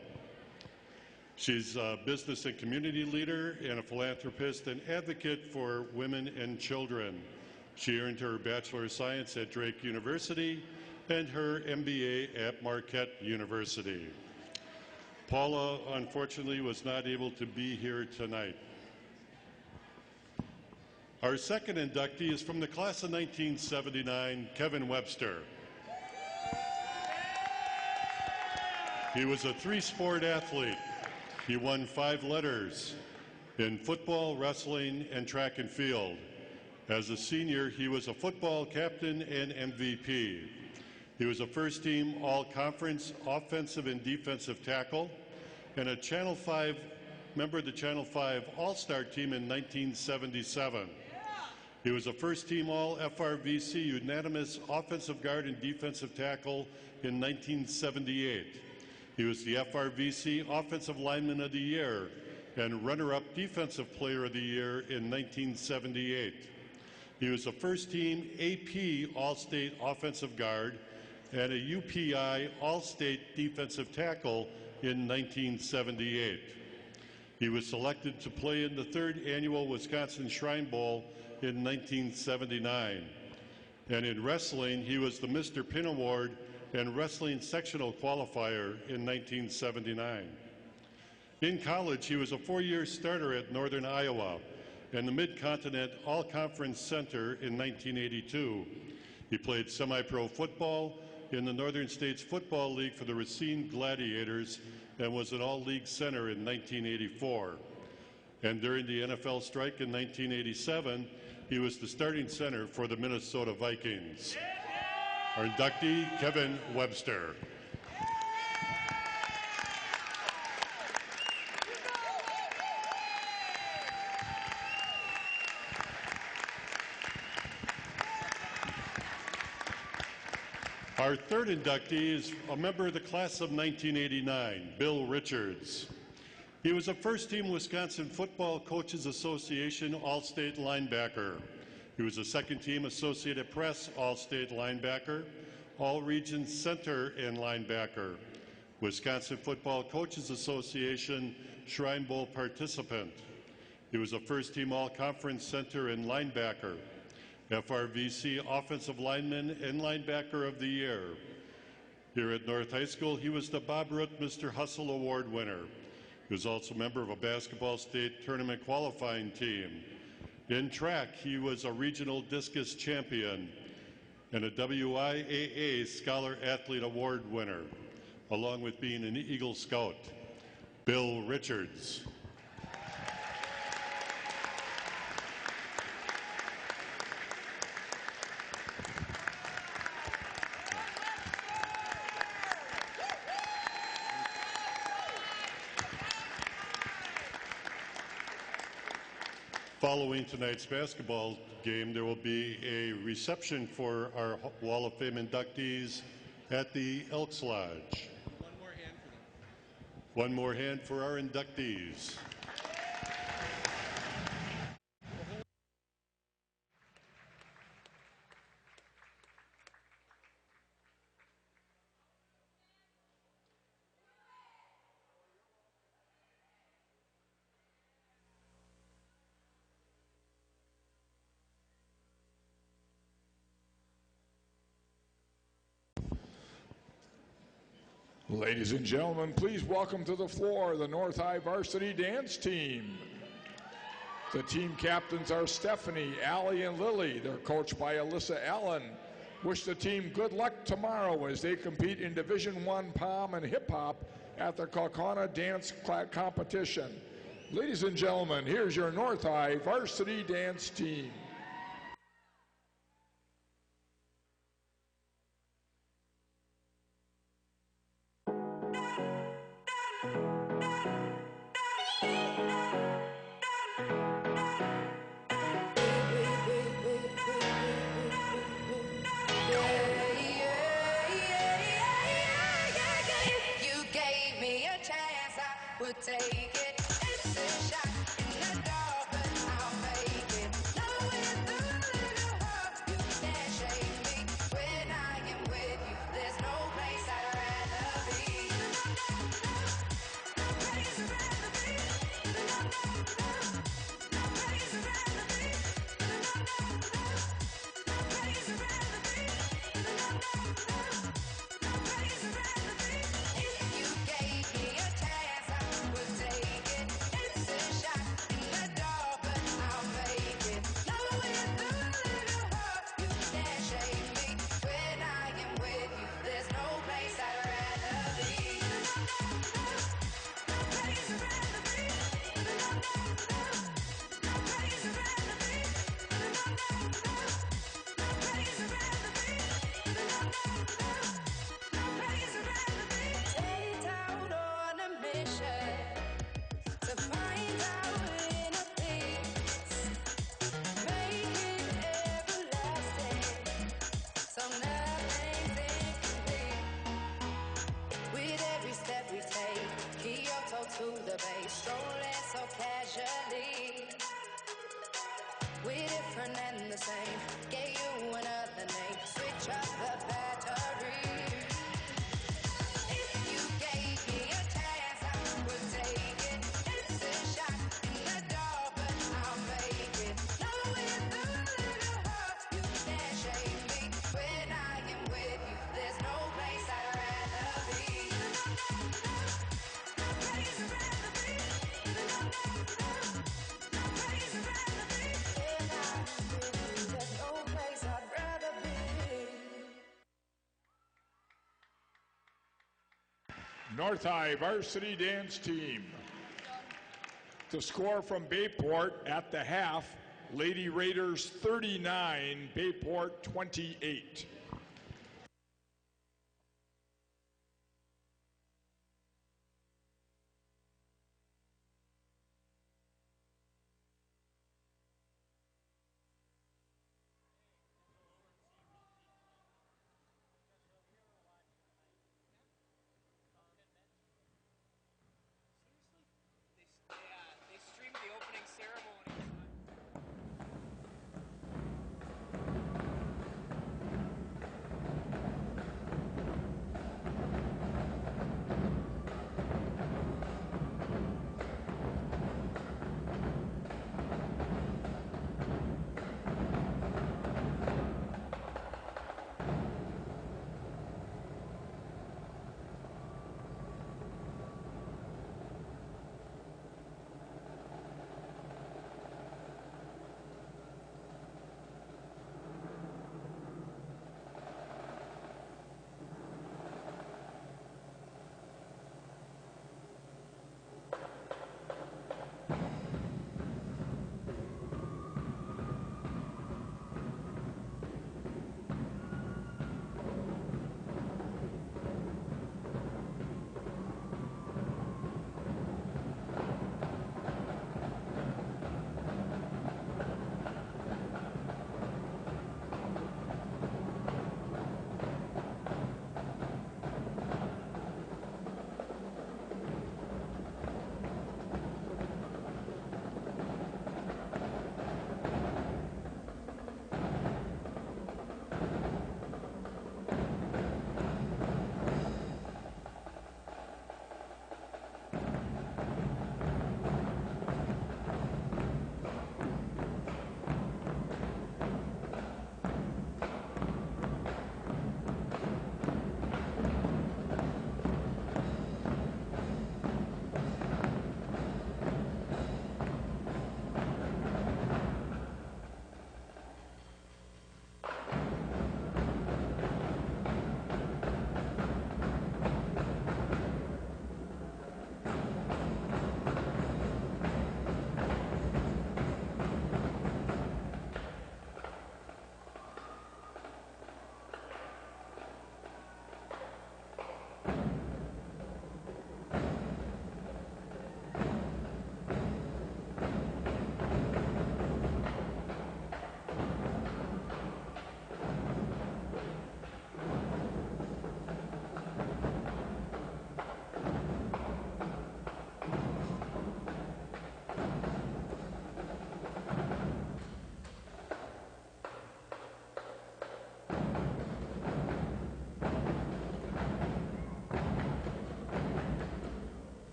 She's a business and community leader and a philanthropist and advocate for women and children. She earned her Bachelor of Science at Drake University and her MBA at Marquette University. Paula, unfortunately, was not able to be here tonight. Our second inductee is from the class of 1979, Kevin Webster. He was a 3-sport athlete. He won 5 letters in football, wrestling, and track and field. As a senior, he was a football captain and MVP. He was a first-team all-conference offensive and defensive tackle and a Channel 5 member of the Channel 5 All-Star team in 1977. He was a first-team All-FRVC unanimous offensive guard and defensive tackle in 1978. He was the FRVC Offensive Lineman of the Year and runner-up Defensive Player of the Year in 1978. He was a first-team AP All-State Offensive Guard and a UPI All-State Defensive Tackle in 1978. He was selected to play in the 3rd Annual Wisconsin Shrine Bowl in 1979. And in wrestling, he was the Mr. Pin Award and Wrestling Sectional Qualifier in 1979. In college, he was a 4-year starter at Northern Iowa and the Mid-Continent All-Conference Center in 1982. He played semi-pro football in the Northern States Football League for the Racine Gladiators and was an all-league center in 1984. And during the NFL strike in 1987, he was the starting center for the Minnesota Vikings. Our inductee, Kevin Webster. Our 3rd inductee is a member of the class of 1989, Bill Richards. He was a first-team Wisconsin Football Coaches Association All-State linebacker. He was a second-team Associated Press All-State linebacker, All-Region center and linebacker, Wisconsin Football Coaches Association Shrine Bowl participant. He was a first-team All-Conference center and linebacker, FRVC Offensive Lineman and Linebacker of the Year. Here at North High School, he was the Bob Root Mr. Hustle Award winner. He was also a member of a basketball state tournament qualifying team. In track, he was a regional discus champion and a WIAA Scholar Athlete Award winner, along with being an Eagle Scout. Bill Richards. Following tonight's basketball game, there will be a reception for our Wall of Fame inductees at the Elks Lodge. One more hand for them. One more hand for our inductees. Ladies and gentlemen, please welcome to the floor the North High Varsity Dance Team. The team captains are Stephanie, Allie, and Lily. They're coached by Alyssa Allen. Wish the team good luck tomorrow as they compete in Division I Pom and Hip Hop at the Kaukauna Dance Competition. Ladies and gentlemen, here's your North High Varsity Dance Team. Take it. It's a shot in the dark, but I'll make it. No, one and the same. Gave you another name. Switch up the battery. If you gave me a chance, I would take it. It's a shot in the dark, but I'll make it. Knowing the little heart, you can't shake me. When I am with you, there's no place I'd rather be. No place I'd rather be. No place I'd rather be. When I am with you, there's no place I'd rather be. North High varsity dance team. The score from Bayport at the half, Lady Raiders 39, Bayport 28. They streamed the opening ceremony.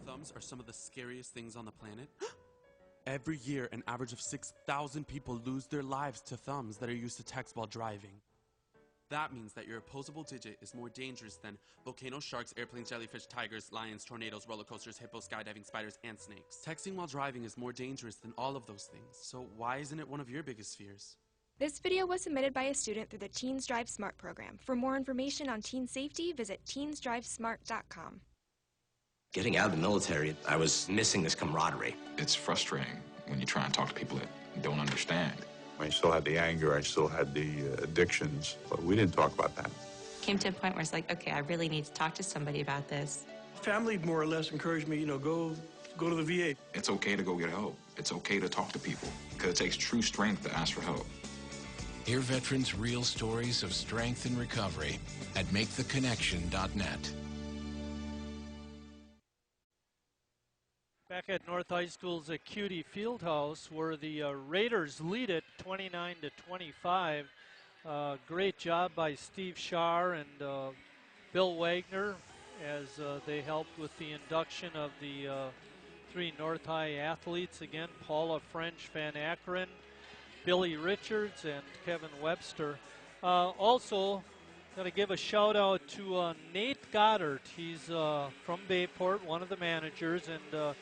Thumbs are some of the scariest things on the planet? Every year, an average of 6,000 people lose their lives to thumbs that are used to text while driving. That means that your opposable digit is more dangerous than volcanoes, sharks, airplanes, jellyfish, tigers, lions, tornadoes, roller coasters, hippos, skydiving, spiders, and snakes. Texting while driving is more dangerous than all of those things. So why isn't it one of your biggest fears? This video was submitted by a student through the Teens Drive Smart program. For more information on teen safety, visit teensdrivesmart.com. Getting out of the military, I was missing this camaraderie. It's frustrating when you try and talk to people that don't understand. I still had the anger, I still had the addictions, but we didn't talk about that. Came to a point where it's like, okay, I really need to talk to somebody about this. Family more or less encouraged me, go to the VA. It's okay to go get help. It's okay to talk to people because it takes true strength to ask for help. Hear veterans' real stories of strength and recovery at maketheconnection.net. Back at North High School's Cutie Fieldhouse, where the Raiders lead it 29-25. Great job by Steve Scharr and Bill Wagner as they helped with the induction of the 3 North High athletes. Again, Paula French Van Akron, Billy Richards, and Kevin Webster. Also, got to give a shout out to Nate Goddard. He's from Bayport, one of the managers, and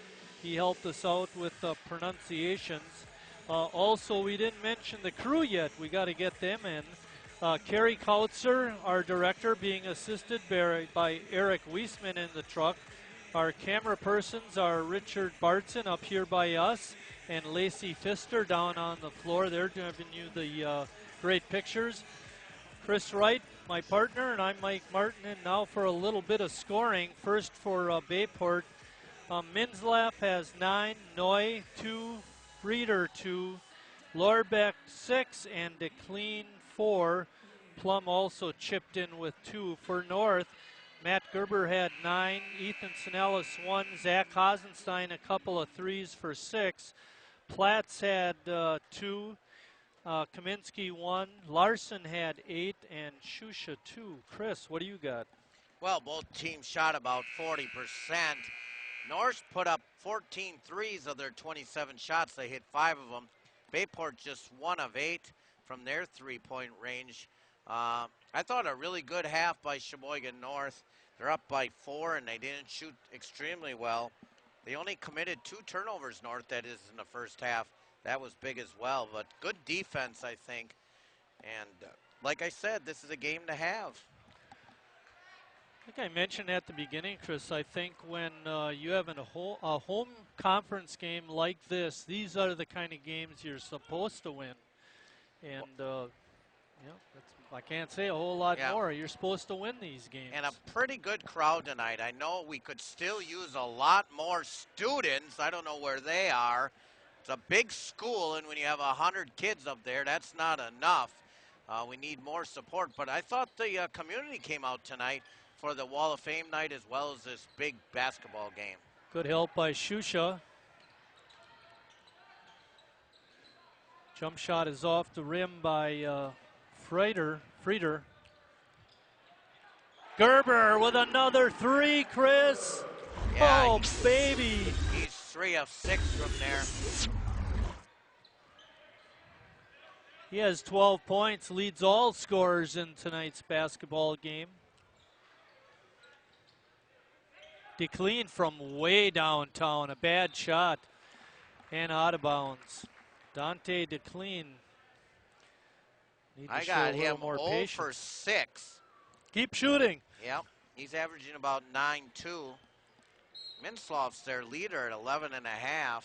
he helped us out with pronunciations. Also, we didn't mention the crew yet. We got to get them in. Kerry Kautzer, our director, being assisted by Eric Wiesman in the truck. Our camera persons are Richard Bartson up here by us and Lacey Pfister down on the floor. They're giving you the great pictures. Chris Wright, my partner, and I'm Mike Martin. And now for a little bit of scoring. First for Bayport. Minslap has 9, Noy 2, Frieder 2, Lorbeck 6, and DeClean 4. Plum also chipped in with 2 for North. Matt Gerber had 9, Ethan Sinellis 1, Zach Hasenstein a couple of 3s for 6. Platts had 2, Kaminsky 1, Larson had 8, and Shusha 2. Chris, what do you got? Well, both teams shot about 40%. Norse put up 14 threes of their 27 shots. They hit 5 of them. Bayport just 1 of 8 from their three-point range. I thought a really good half by Sheboygan North. They're up by 4, and they didn't shoot extremely well. They only committed 2 turnovers, North, that is, in the first half. That was big as well, but good defense, I think. And like I said, this is a game to have. I think I mentioned at the beginning, Chris, I think when you have a home conference game like this, these are the kind of games you're supposed to win. And, I can't say a whole lot more. You're supposed to win these games. And a pretty good crowd tonight. I know we could still use a lot more students. I don't know where they are. It's a big school, and when you have 100 kids up there, that's not enough. We need more support. But I thought the community came out tonight for the Wall of Fame night as well as this big basketball game. Good help by Shusha. Jump shot is off the rim by Frieder. Gerber with another 3, Chris. Yeah, oh, baby. He's 3 of 6 from there. He has 12 points, leads all scorers in tonight's basketball game. DeClean from way downtown, a bad shot and out of bounds. Dante DeClean. I got him 0 for 6. Keep shooting. Yep, he's averaging about 9-2. Minsloff's their leader at 11.5.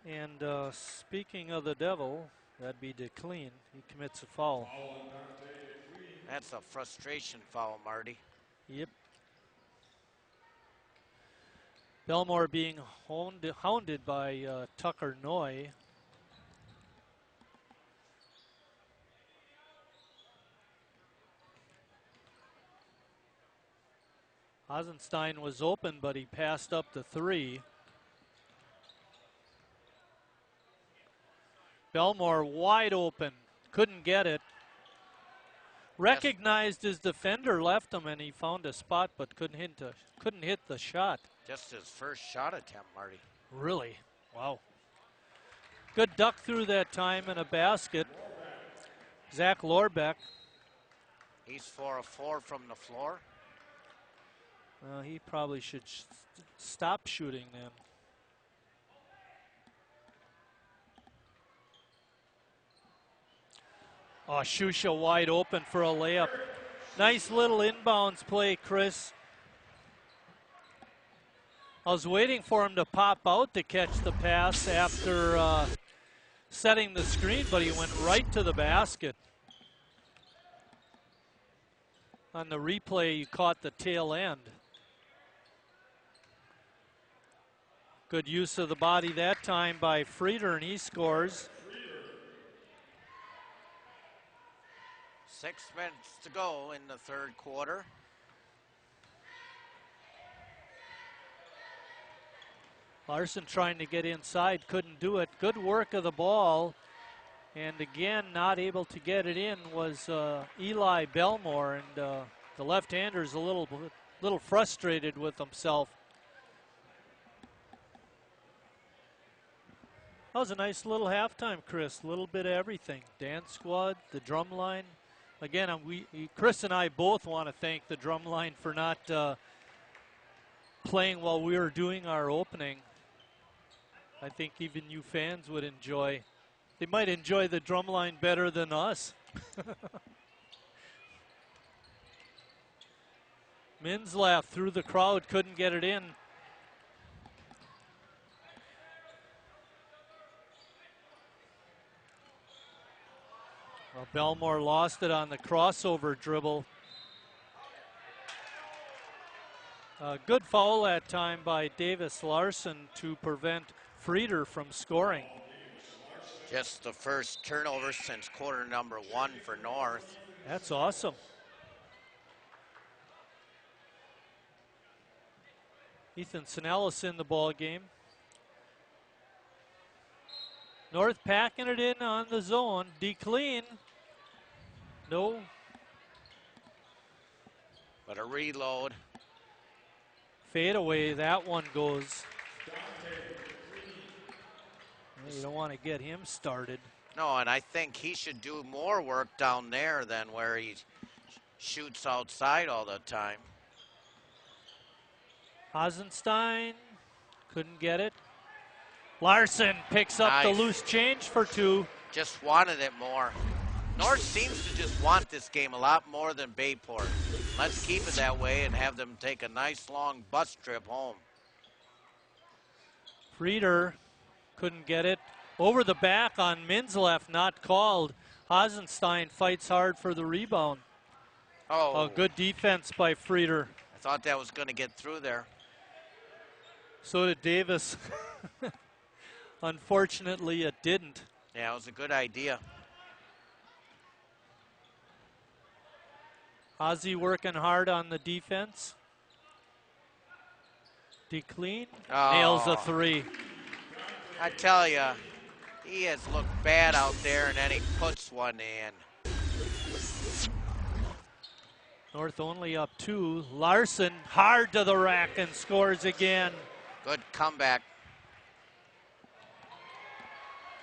And speaking of the devil, that'd be DeClean. He commits a foul. That's a frustration foul, Marty. Yep. Belmore being hounded by Tucker Noy. Hasenstein was open, but he passed up the 3. Belmore wide open, couldn't get it. Recognized his defender, left him, and he found a spot, but couldn't hit the shot. Just his first shot attempt, Marty. Really? Wow. Good duck through that time and a basket. Zach Lorbeck. He's 4 of 4 from the floor. He probably should stop shooting then. Oh, Shusha wide open for a layup. Nice little inbounds play, Chris. I was waiting for him to pop out to catch the pass after setting the screen, but he went right to the basket. On the replay, you caught the tail end. Good use of the body that time by Frieder, and he scores. 6 minutes to go in the third quarter. Larson trying to get inside, couldn't do it. Good work of the ball. And again, not able to get it in was Eli Belmore. And the left-hander is a little frustrated with himself. That was a nice little halftime, Chris. A little bit of everything. Dance squad, the drum line. Again, Chris and I both want to thank the drum line for not playing while we were doing our opening. I think even you fans would enjoy. They might enjoy the drum line better than us. Minzlaff through the crowd, couldn't get it in. Well, Belmore lost it on the crossover dribble. Good foul that time by Davis Larson to prevent Frieder from scoring. Just the first turnover since quarter number 1 for North. That's awesome. Ethan Sinellis in the ball game. North packing it in on the zone. DeClean. No. But a reload. Fade away, that one goes. You don't want to get him started. No, and I think he should do more work down there than where he shoots outside all the time. Hasenstein couldn't get it. Larson picks up the loose change for 2. Just wanted it more. North seems to just want this game a lot more than Bayport. Let's keep it that way and have them take a nice long bus trip home. Frieder couldn't get it. Over the back on Minzlaff, not called. Hasenstein fights hard for the rebound. Oh, good defense by Frieder. I thought that was going to get through there. So did Davis. Unfortunately, it didn't. Yeah, it was a good idea. Ozzy working hard on the defense. DeClean nails a 3. I tell you, he has looked bad out there, and then he puts one in. North only up 2. Larson hard to the rack and scores again. Good comeback.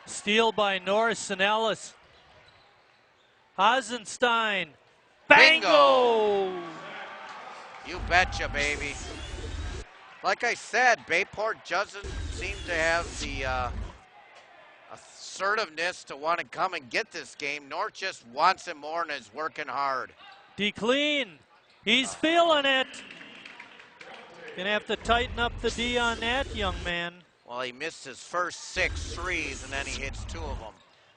Steal by North. Sinellis. Hasenstein. Bingo! You betcha, baby. Like I said, Bayport doesn't seem to have the assertiveness to want to come and get this game. North just wants it more and is working hard. DeClean. He's feeling it. Gonna have to tighten up the D on that young man. Well, he missed his first 6 threes, and then he hits 2 of them.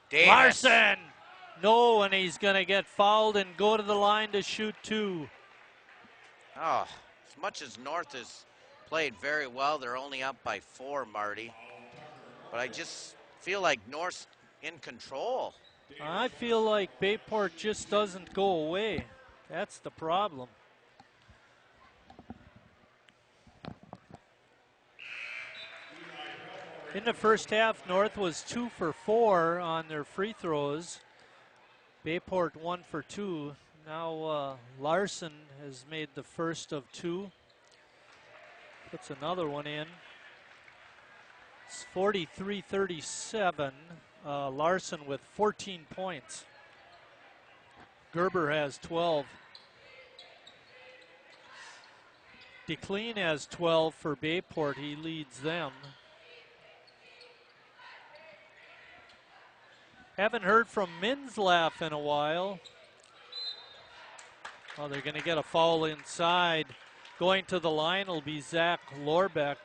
Davis. Larson. No, and he's going to get fouled and go to the line to shoot 2. Oh, as much as North has played very well, they're only up by 4, Marty. But I just feel like North's in control. I feel like Bayport just doesn't go away. That's the problem. In the first half, North was 2 for 4 on their free throws. Bayport 1 for 2. Now Larson has made the first of 2. Puts another one in. It's 43-37. Larson with 14 points. Gerber has 12. DeClean has 12 for Bayport. He leads them. Haven't heard from Minslav in a while. Oh, they're going to get a foul inside. Going to the line will be Zach Lorbeck.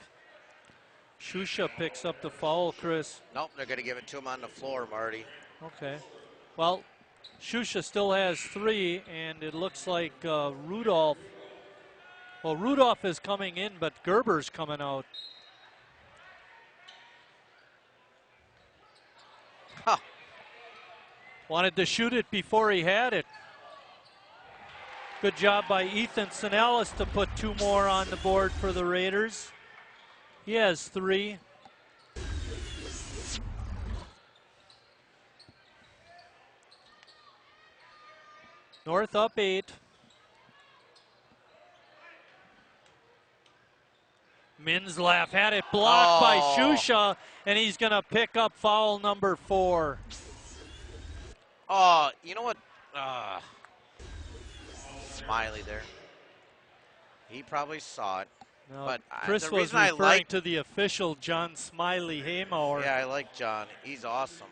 Shusha picks up the foul, Chris. Nope, they're going to give it to him on the floor, Marty. Okay. Well, Shusha still has 3, and it looks like Rudolph. Well, Rudolph is coming in, but Gerber's coming out. Huh. Wanted to shoot it before he had it. Good job by Ethan Sinellis to put 2 more on the board for the Raiders. He has 3. North up 8. Minslav had it blocked by Shusha, and he's going to pick up foul number 4. Oh, you know what? Smiley there. He probably saw it. No, but Chris the was reason referring to the official John Smiley Haymauer. Yeah, I like John. He's awesome.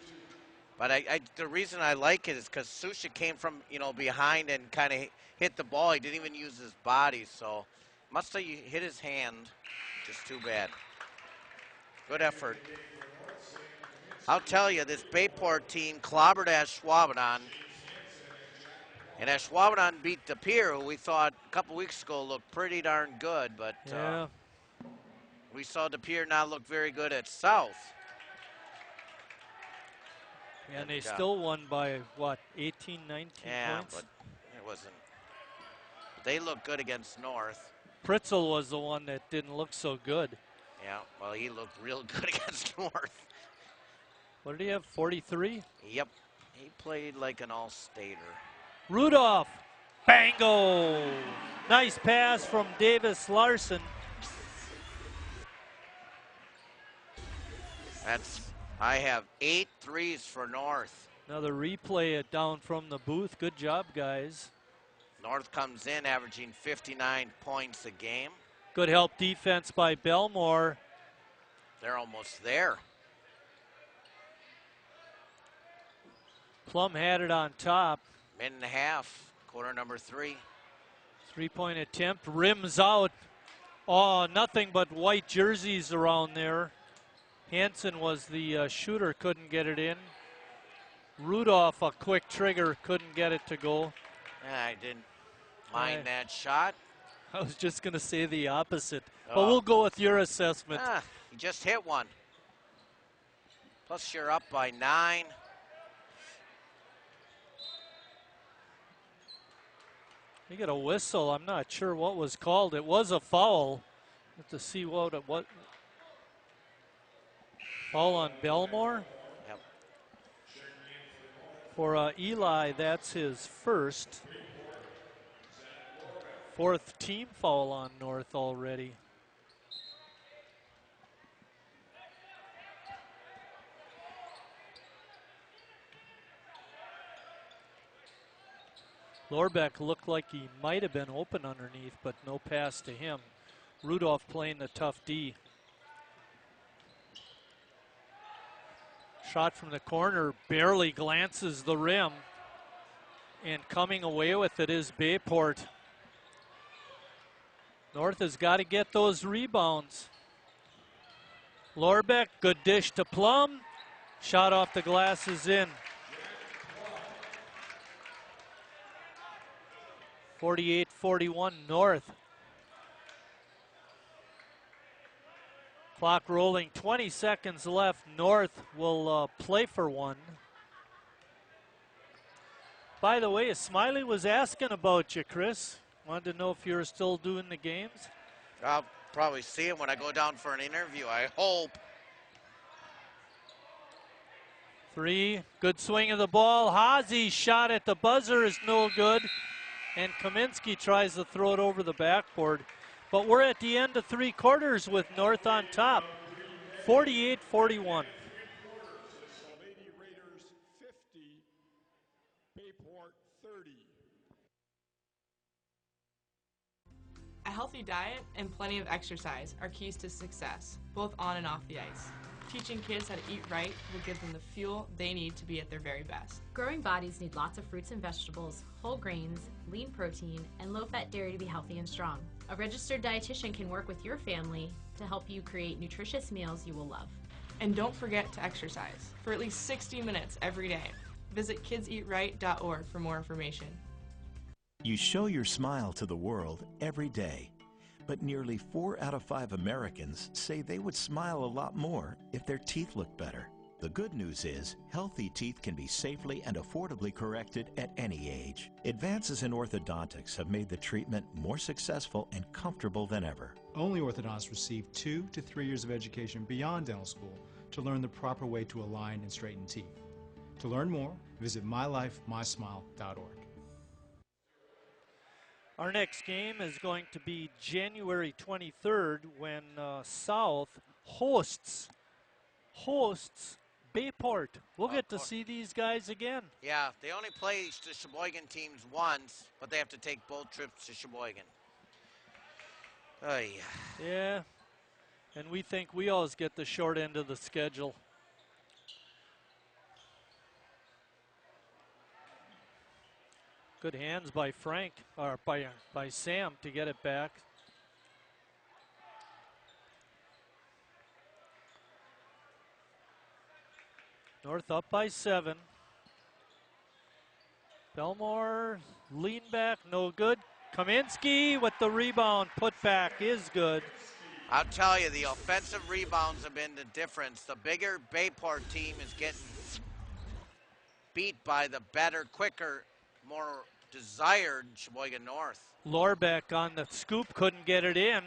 But the reason I like it is because Susha came from, behind and kind of hit the ball. He didn't even use his body, so must have hit his hand. Just too bad. Good effort. I'll tell you, this Bayport team clobbered Ashwaubenon. And Ashwaubenon beat De Pere, who we thought a couple weeks ago looked pretty darn good. But yeah. We saw De Pere not look very good at South. And they still won by, what, 18, 19 points? Yeah, but it wasn't. They looked good against North. Pritzel was the one that didn't look so good. Yeah, well, he looked real good against North. What did he have, 43? Yep. He played like an all-stater. Rudolph, bango! Nice pass from Davis Larson. I have 8 threes for North. Another replay it down from the booth. Good job, guys. North comes in averaging 59 points a game. Good help defense by Belmore. They're almost there. Plum had it on top. Minute and a half, quarter number 3. 3-point attempt, rims out. Oh, nothing but white jerseys around there. Hansen was the shooter, couldn't get it in. Rudolph, a quick trigger, couldn't get it to go. I didn't mind that shot. I was just going to say the opposite, but we'll go with your assessment. You just hit one. Plus you're up by 9. You get a whistle. I'm not sure what was called. It was a foul. Have to see what foul on Belmore. Yep. For Eli, that's his first. 4th team foul on North already. Lorbeck looked like he might have been open underneath, but no pass to him. Rudolph playing the tough D. Shot from the corner, barely glances the rim. And coming away with it is Bayport. North has got to get those rebounds. Lorbeck, good dish to Plum. Shot off the glass is in. 48-41 North. Clock rolling, 20 seconds left. North will play for one. By the way, Smiley was asking about you, Chris. Wanted to know if you were still doing the games. I'll probably see him when I go down for an interview, I hope. 3, good swing of the ball. Hazi's shot at the buzzer is no good. And Kaminsky tries to throw it over the backboard. But we're at the end of 3 quarters with North on top. 48-41. Lady Raiders 50, Bayport 30. A healthy diet and plenty of exercise are keys to success, both on and off the ice. Teaching kids how to eat right will give them the fuel they need to be at their very best. Growing bodies need lots of fruits and vegetables, whole grains, lean protein, and low-fat dairy to be healthy and strong. A registered dietitian can work with your family to help you create nutritious meals you will love. And don't forget to exercise for at least 60 minutes every day. Visit kidseatright.org for more information. You show your smile to the world every day. But nearly 4 out of 5 Americans say they would smile a lot more if their teeth looked better. The good news is, healthy teeth can be safely and affordably corrected at any age. Advances in orthodontics have made the treatment more successful and comfortable than ever. Only orthodontists receive 2 to 3 years of education beyond dental school to learn the proper way to align and straighten teeth. To learn more, visit mylifemysmile.org. Our next game is going to be January 23rd when South hosts Bayport. We'll get to see these guys again. Yeah, they only play the Sheboygan teams once, but they have to take both trips to Sheboygan. Yeah, and we think we always get the short end of the schedule. Good hands by Frank, or by Sam to get it back. North up by 7. Belmore, lean back, no good. Kaminsky with the rebound, put back is good. I'll tell you, the offensive rebounds have been the difference. The bigger Bayport team is getting beat by the better, quicker, more desired Sheboygan North. Lorbeck on the scoop, couldn't get it in.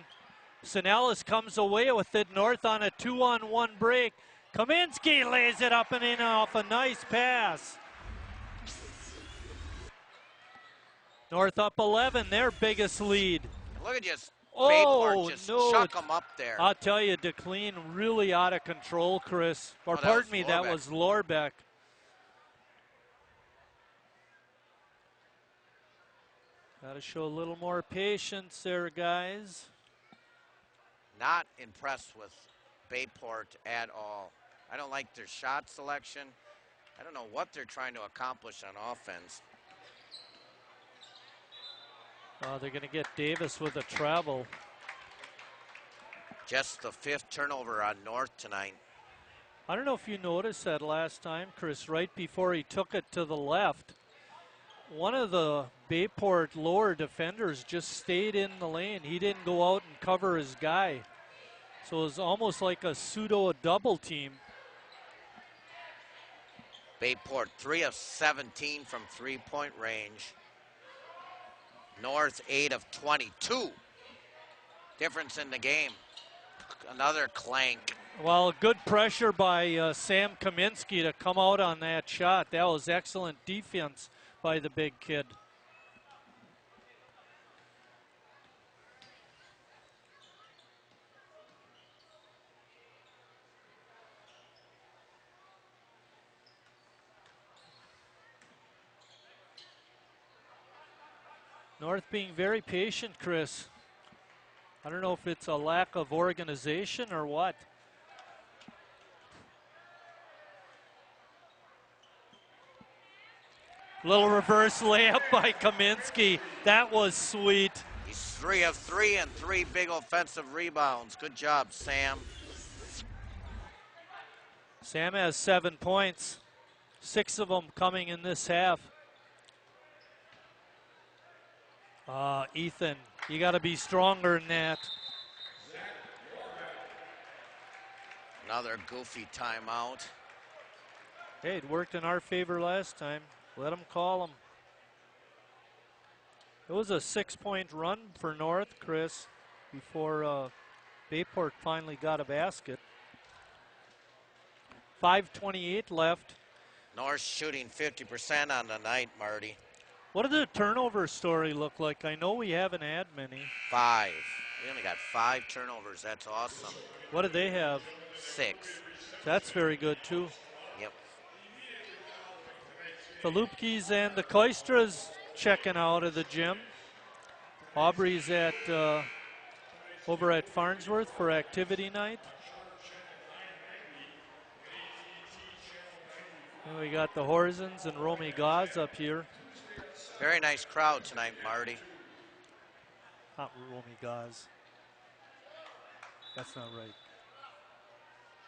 Sinellis comes away with it. North on a 2-on-1 break. Kaminsky lays it up and in off a nice pass. North up 11, their biggest lead. Look at just Oh, Bayport just no. chuck them up there. I'll tell you, DeClean really out of control, Chris. Or pardon me, that was Lorbeck. Got to show a little more patience there, guys. Not impressed with Bayport at all. I don't like their shot selection. I don't know what they're trying to accomplish on offense. They're going to get Davis with a travel. Just the 5th turnover on North tonight. I don't know if you noticed that last time, Chris, right before he took it to the left. One of the Bayport lower defenders just stayed in the lane. He didn't go out and cover his guy. So it was almost like a pseudo double team. Bayport 3 of 17 from 3-point range. North 8 of 22. Difference in the game. Another clank. Well, good pressure by Sam Kaminsky to come out on that shot. That was excellent defense by the big kid. North being very patient, Chris. I don't know if it's a lack of organization or what. Little reverse layup by Kaminsky. That was sweet. He's 3 of 3 and 3 big offensive rebounds. Good job, Sam. Sam has 7 points. 6 of them coming in this half. Ethan, you got to be stronger than that. Another goofy timeout. Hey, it worked in our favor last time. Let them call them. It was a 6-point run for North, Chris, before Bayport finally got a basket. 5:28 left. North shooting 50% on the night, Marty. What did the turnover story look like? I know we haven't had many. 5. We only got 5 turnovers. That's awesome. What did they have? 6. That's very good, too. Yep. The Lupkes and the Koistras checking out of the gym. Aubrey's at over at Farnsworth for activity night. And we got the Horzens and Romy Gaz up here. Very nice crowd tonight, Marty. Not Romy Gaz. That's not right.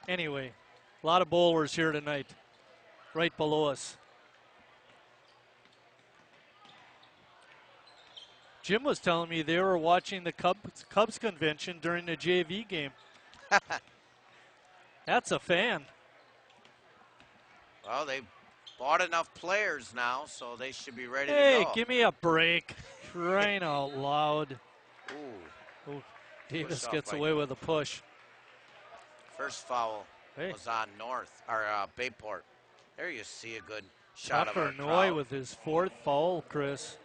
Anyway, a lot of bowlers here tonight, right below us. Jim was telling me they were watching the Cubs convention during the JV game. That's a fan. Well, they bought enough players now, so they should be ready to Hey, go. give me a break. Crying out loud. Ooh. Oh, Davis Push off gets by away with a push. First foul was on Bayport. There you see a good shot of our Tucker Noy crowd. with his fourth foul, Chris.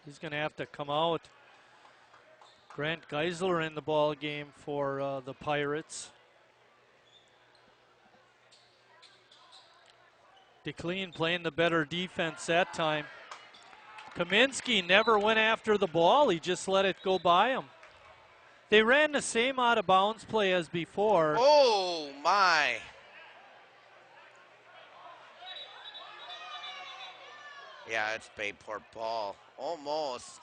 He's going to have to come out. Grant Geisler in the ball game for the Pirates. DeClean playing the better defense that time. Kaminsky never went after the ball. He just let it go by him. They ran the same out of bounds play as before. Oh, my. Yeah, it's Bayport ball. Almost.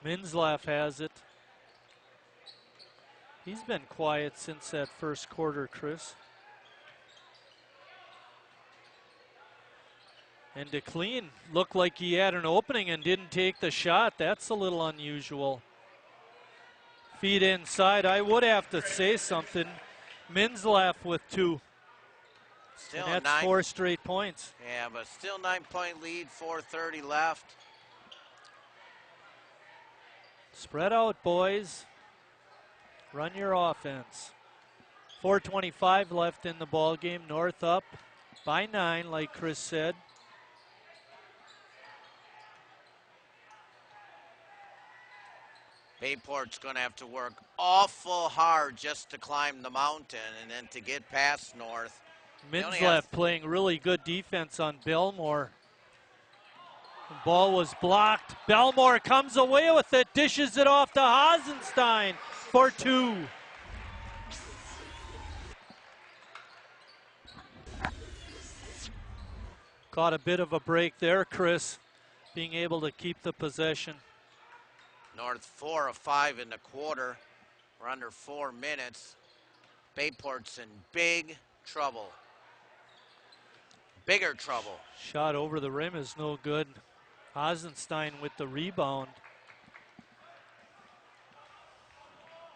Minzlaff has it. He's been quiet since that first quarter, Chris. And DeClean looked like he had an opening and didn't take the shot. That's a little unusual. Feed inside. I would have to say something. Minzlaff with 2. Still and that's 4 straight points. Yeah, but still 9-point lead, 4:30 left. Spread out, boys. Run your offense. 4:25 left in the ball game. North up by 9, like Chris said. Bayport's going to have to work awful hard just to climb the mountain and then to get past North. Minzlaff playing really good defense on Belmore. The ball was blocked. Belmore comes away with it, dishes it off to Hasenstein for 2. Caught a bit of a break there, Chris, being able to keep the possession. North 4 of 5 in the quarter. We're under 4 minutes. Bayport's in big trouble. Bigger trouble. Shot over the rim is no good. Hasenstein with the rebound.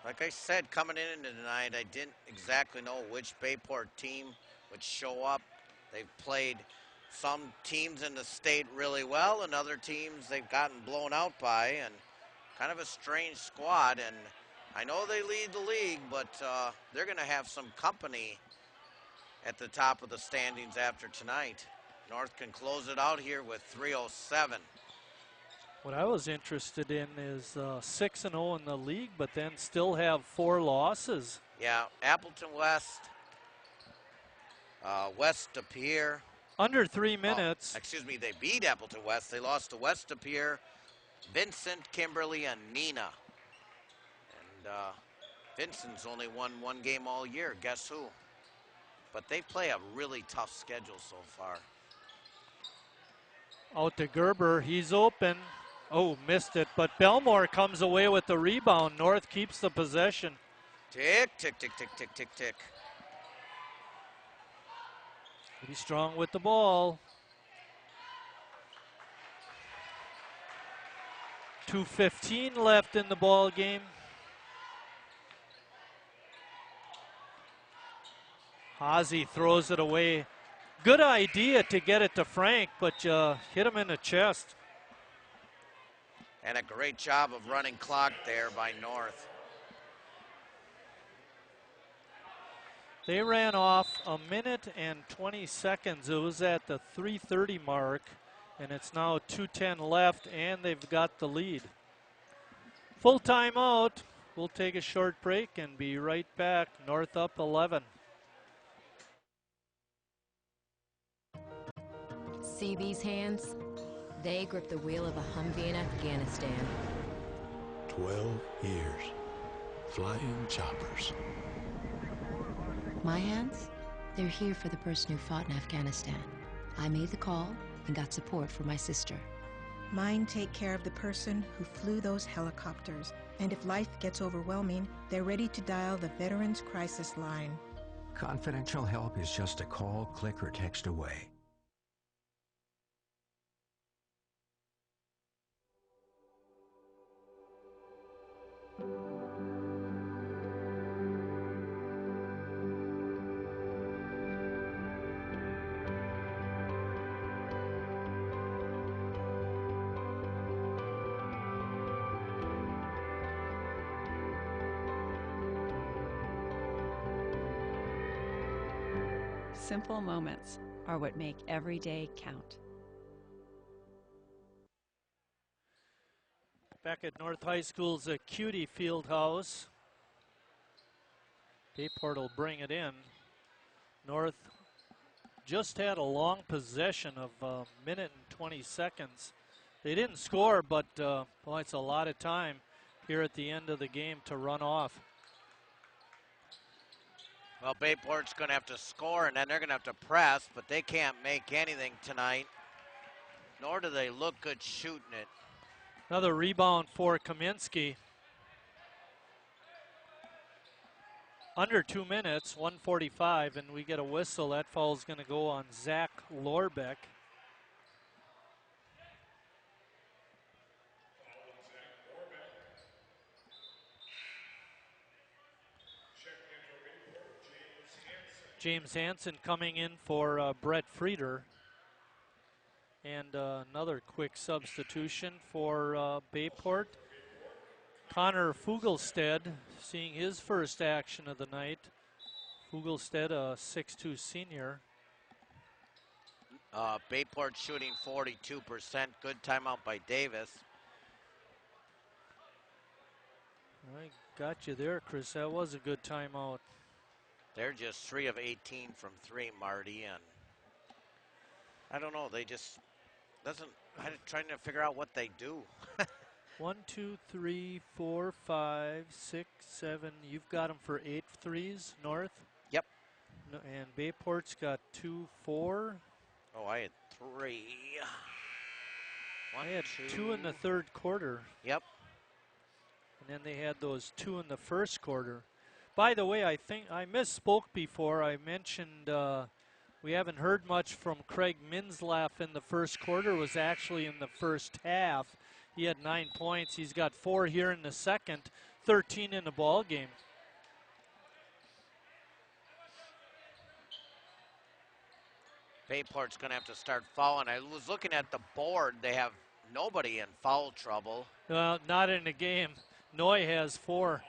Like I said, coming into tonight, I didn't exactly know which Bayport team would show up. They've played some teams in the state really well, and other teams they've gotten blown out by, and kind of a strange squad. And I know they lead the league, but they're going to have some company at the top of the standings after tonight. North can close it out here with 3:07. What I was interested in is 6-0 in the league, but then still have 4 losses. Yeah, Appleton West, West De Pere. Under 3 minutes. Oh, excuse me, they beat Appleton West. They lost to West De Pere, Vincent, Kimberly, and Nina. And Vincent's only won 1 game all year. Guess who? But they play a really tough schedule so far. Out to Gerber. He's open. Oh, missed it. But Belmore comes away with the rebound. North keeps the possession. Tick, tick, tick, tick, tick, tick, tick. Pretty strong with the ball. 2:15 left in the ball game. Hazy throws it away. Good idea to get it to Frank, but hit him in the chest. And a great job of running clock there by North. They ran off 1 minute and 20 seconds. It was at the 3:30 mark, and it's now 2:10 left, and they've got the lead. Full timeout. We'll take a short break and be right back. North up 11. See these hands? They gripped the wheel of a Humvee in Afghanistan. 12 years. Flying choppers. My hands? They're here for the person who fought in Afghanistan. I made the call and got support for my sister. Mine take care of the person who flew those helicopters. And if life gets overwhelming, they're ready to dial the Veterans Crisis Line. Confidential help is just a call, click, or text away. Simple moments are what make every day count. Back at North High School's Cutie Field House. Bayport will bring it in. North just had a long possession of a minute and 20 seconds. They didn't score, but well, it's a lot of time here at the end of the game to run off. Well, Bayport's going to have to score, and then they're going to have to press, but they can't make anything tonight, nor do they look good shooting it. Another rebound for Kaminsky. Under 2 minutes, 1:45, and we get a whistle. That foul's going to go on Zach Lorbeck. James Hansen coming in for Brett Frieder. And another quick substitution for Bayport. Connor Fugelstead seeing his first action of the night. Fugelstead, a 6'2" senior. Bayport shooting 42%. Good timeout by Davis. I got you there, Chris. That was a good timeout. They're just 3 of 18 from 3, Marty, and I don't know. They just I'm trying to figure out what they do. 1, 2, 3, 4, 5, 6, 7. You've got them for 8 threes, North. Yep. No, and Bayport's got 2, 4. Oh, I had 3. I had 2 in the third quarter. Yep. And then they had those 2 in the first quarter. By the way, I think I misspoke before. I mentioned we haven't heard much from Craig Minslav in the first quarter. It was actually in the first half. He had 9 points. He's got 4 here in the second, 13 in the ball game. Bayport's going to have to start fouling. I was looking at the board. They have nobody in foul trouble. Well, not in the game. Noy has 4.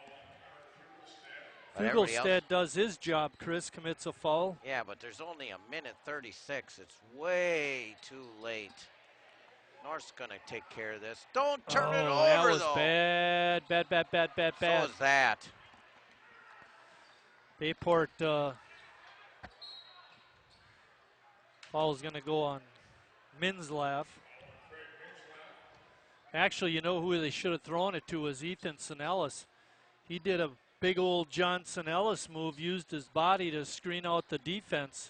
But Fugelstead does his job. Chris commits a foul. Yeah, but there's only a minute 36. It's way too late. North's going to take care of this. Don't turn it over, that was though. Bad. So is that. Bayport foul is going to go on Minslav. Actually, you know who they should have thrown it to was Ethan Sinellis. He did a big old John Sinellis move, used his body to screen out the defense.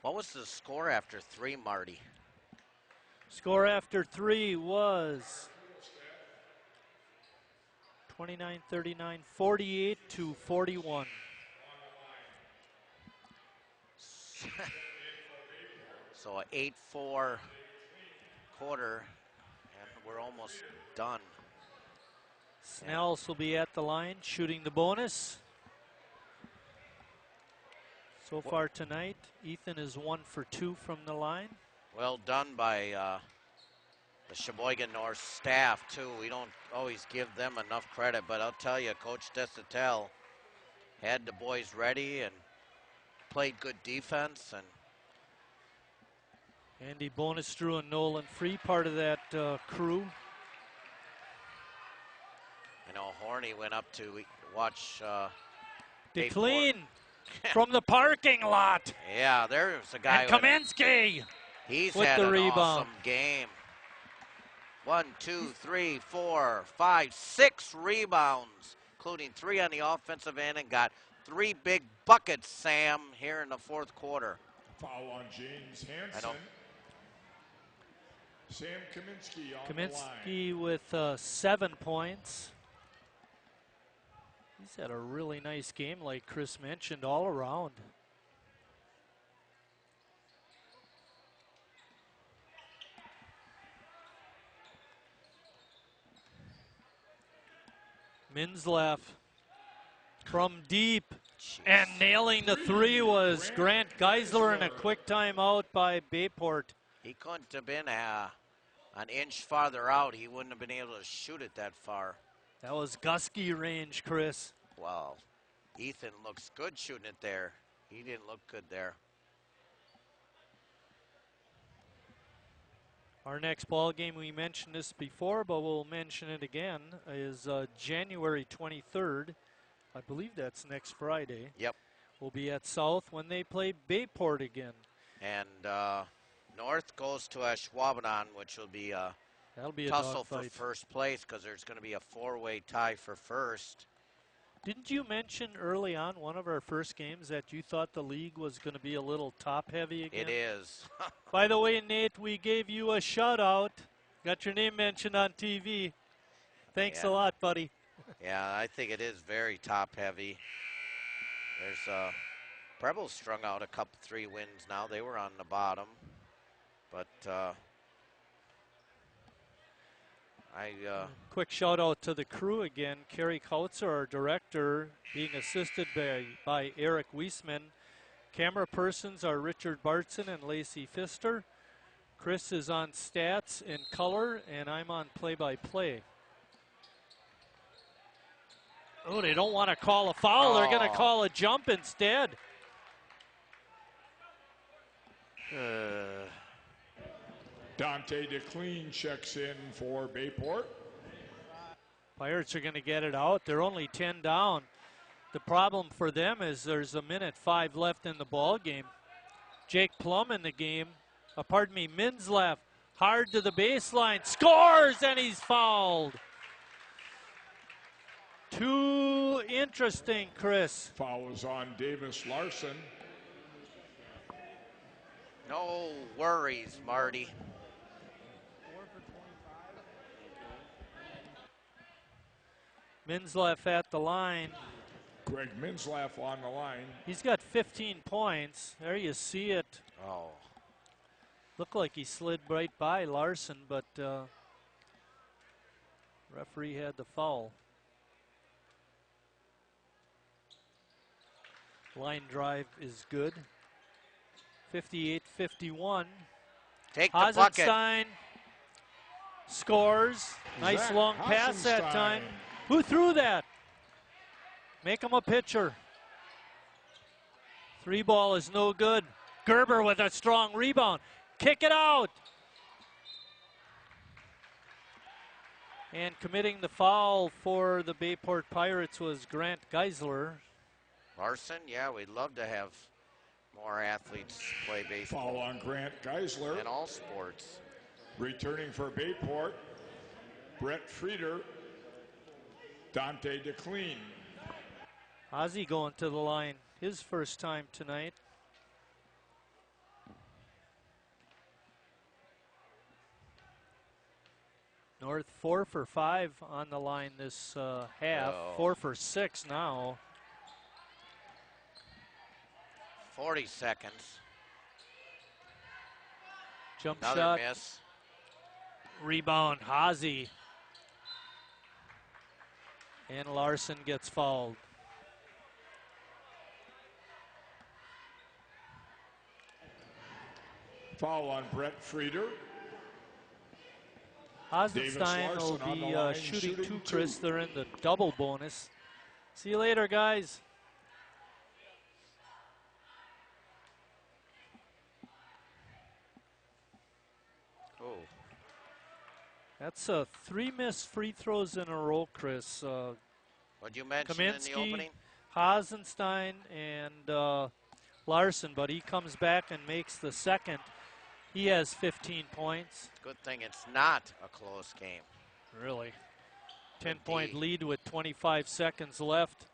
What was the score after 3, Marty? Score after 3 was 29-39, 48-41. So an 8-4 quarter, and we're almost done. Snells will be at the line, shooting the bonus. So far tonight, Ethan is 1 for 2 from the line. Well done by the Sheboygan North staff, too. We don't always give them enough credit, but I'll tell you, Coach Desatel had the boys ready and played good defense. And Andy Bonestrew and Nolan Free, part of that crew. You know, Horny went up to watch DeClean from the parking lot. Yeah, there's a guy. And Kaminsky. He's with had the an rebound. awesome game. 1, 2, 3, 4, 5, 6 rebounds, including 3 on the offensive end, and got 3 big buckets, Sam, here in the fourth quarter. Foul on James Hansen. Sam Kaminsky on the line. Kaminsky with 7 points. He's had a really nice game, like Chris mentioned, all around. Minzlaff from deep. And nailing the 3 was Grant Geisler, and a quick timeout by Bayport. He couldn't have been an inch farther out. He wouldn't have been able to shoot it that far. That was Gusky range, Chris. Wow. Ethan looks good shooting it there. He didn't look good there. Our next ball game, we mentioned this before, but we'll mention it again, is January 23rd. I believe that's next Friday. Yep. We'll be at South when they play Bayport again. And North goes to Sheboygan, which will be a That'll be a tussle for dogfight. first place because there's going to be a 4-way tie for first. Didn't you mention early on one of our first games that you thought the league was going to be a little top-heavy again? It is. By the way, Nate, we gave you a shout-out. Got your name mentioned on TV. Thanks a lot, buddy. Yeah, I think it is very top-heavy. There's Preble strung out a couple 3 wins now. They were on the bottom. But quick shout out to the crew again. Kerry Kautzer, our director, being assisted by Eric Wiesman. Camera persons are Richard Bartson and Lacey Pfister. Chris is on stats and color, and I'm on play-by-play. Oh, they don't want to call a foul. They're going to call a jump instead. Dante DeClean checks in for Bayport. Pirates are going to get it out. They're only 10 down. The problem for them is there's 1:05 left in the ball game. Jake Plum in the game. Minzlaff, hard to the baseline, scores, and he's fouled. Too interesting, Chris. Foul is on Davis Larson. no worries, Marty. Minzlaff at the line. Greg Minzlaff on the line. He's got 15 points. There you see it. Oh. Looked like he slid right by Larson, but referee had the foul. Line drive is good. 58-51. Take the bucket. Hasenstein scores. Nice long pass that time. Who threw that? Make him a pitcher. 3 ball is no good. Gerber with a strong rebound. Kick it out. And committing the foul for the Bayport Pirates was Grant Geisler. Larson, yeah, we'd love to have more athletes play baseball. Foul on Grant Geisler. In all sports. Returning for Bayport, Brett Frieder, Dante DeClean. Ozzie going to the line, his first time tonight. North 4 for 5 on the line this half. 4 for 6 now. 40 seconds. Jump Another shot. Miss. Rebound, Hazy. And Larson gets fouled. Foul on Brett Frieder. Hasenstein will be shooting 2, Chris. They're in the double bonus. See you later, guys. Oh. That's 3 missed free throws in a row, Chris. What'd you mention in the opening? Hasenstein, and Larson, but he comes back and makes the second. He has 15 points. Good thing it's not a close game. Really. 10-point lead with 25 seconds left.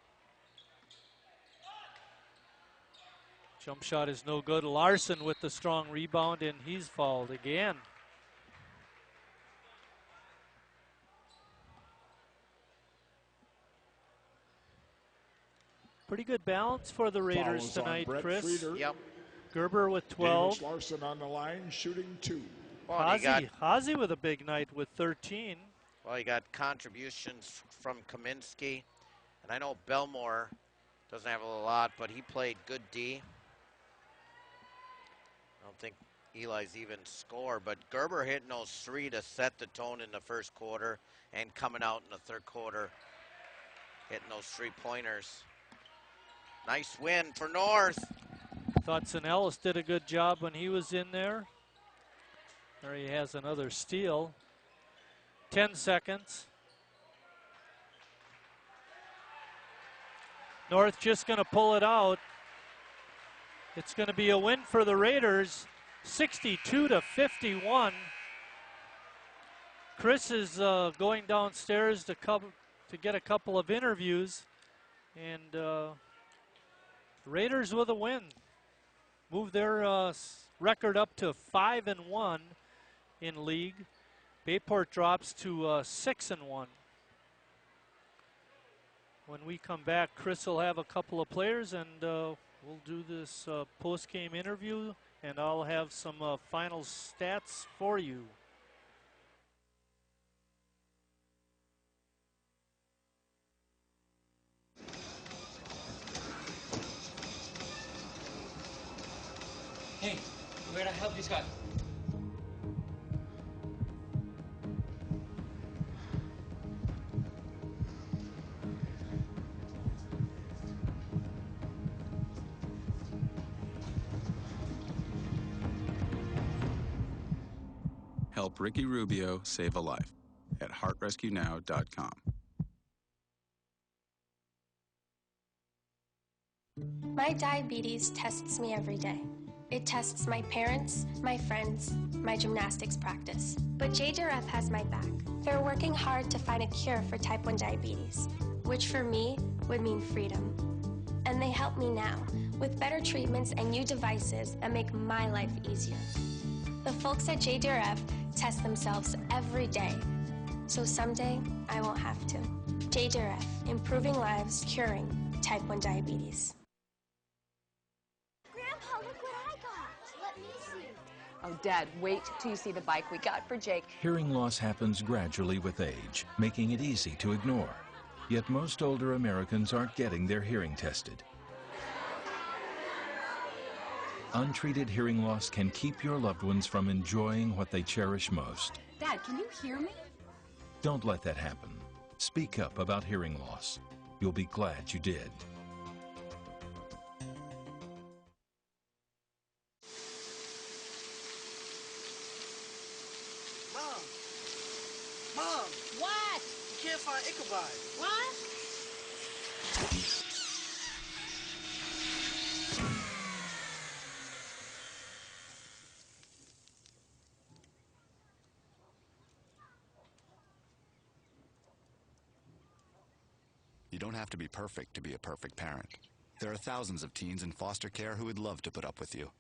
Jump shot is no good. Larson with the strong rebound, and he's fouled again. Pretty good balance for the Raiders tonight, Chris. Frieder. Yep. Gerber with 12. Davis Larson on the line, shooting 2. Well, Hazy with a big night with 13. Well, you got contributions from Kaminsky. And I know Belmore doesn't have a lot, but he played good D. I don't think Eli's even scored, but Gerber hitting those 3 to set the tone in the first quarter and coming out in the third quarter, hitting those 3-pointers. Nice win for North. Thought Ellis did a good job when he was in there. There he has another steal. 10 seconds. North just going to pull it out. It's going to be a win for the Raiders, 62-51. Chris is going downstairs to get a couple of interviews, and Raiders with a win. Move their record up to 5-1 in league. Bayport drops to 6-1. When we come back, Chris will have a couple of players, and we'll do this post-game interview, and I'll have some final stats for you. Hey, where'd I help this guy? Help Ricky Rubio save a life at heartrescuenow.com. My diabetes tests me every day. It tests my parents, my friends, my gymnastics practice. But JDRF has my back. They're working hard to find a cure for type 1 diabetes, which for me would mean freedom. And they help me now with better treatments and new devices that make my life easier. The folks at JDRF test themselves every day, so someday I won't have to. JDRF, improving lives, curing type 1 diabetes. Grandpa, look what I got. Let me see. Oh, Dad, wait till you see the bike we got for Jake. Hearing loss happens gradually with age, making it easy to ignore. Yet most older Americans aren't getting their hearing tested. Untreated hearing loss can keep your loved ones from enjoying what they cherish most. Dad, can you hear me? Don't let that happen. Speak up about hearing loss. You'll be glad you did. Mom! What? You can't find Ichabod. What? You don't have to be perfect to be a perfect parent. There are thousands of teens in foster care who would love to put up with you.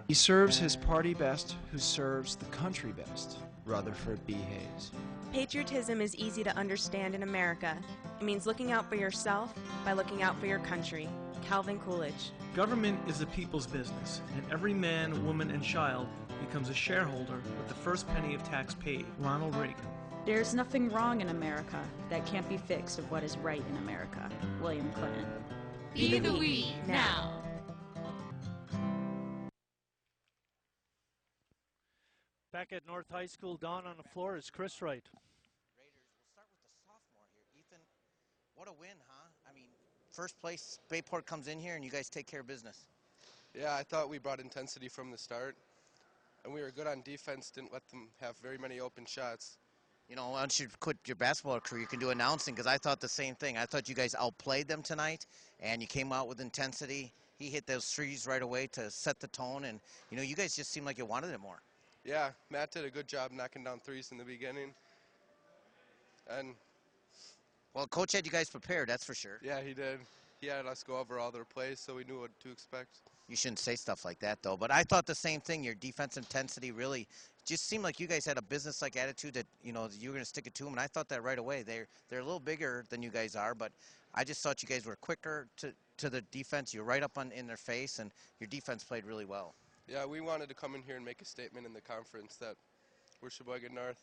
He serves his party best who serves the country best. Rutherford B. Hayes. Patriotism is easy to understand in America. It means looking out for yourself by looking out for your country. Calvin Coolidge. Government is the people's business, and every man, woman, and child becomes a shareholder with the first penny of tax paid. Ronald Reagan. There's nothing wrong in America that can't be fixed of what is right in America. William Clinton. Be the we now. Back at North High School, down on the floor is Chris Wright. Raiders, we'll start with the sophomore here. Ethan, what a win, huh? I mean, first place, Bayport comes in here and you guys take care of business. Yeah, I thought we brought intensity from the start, and we were good on defense, didn't let them have very many open shots. You know, once you quit your basketball career, you can do announcing, because I thought the same thing. I thought you guys outplayed them tonight, and you came out with intensity. He hit those threes right away to set the tone, and, you know, you guys just seemed like you wanted it more. Yeah, Matt did a good job knocking down threes in the beginning. And well, Coach had you guys prepared, that's for sure. Yeah, he did. He had us go over all their plays, so we knew what to expect. You shouldn't say stuff like that, though. But I thought the same thing. Your defense intensity really just seemed like you guys had a business-like attitude that, you know, you were going to stick it to them. And I thought that right away. They're a little bigger than you guys are, but I just thought you guys were quicker to the defense. You're right up in their face, and your defense played really well. Yeah, we wanted to come in here and make a statement in the conference that we're Sheboygan North.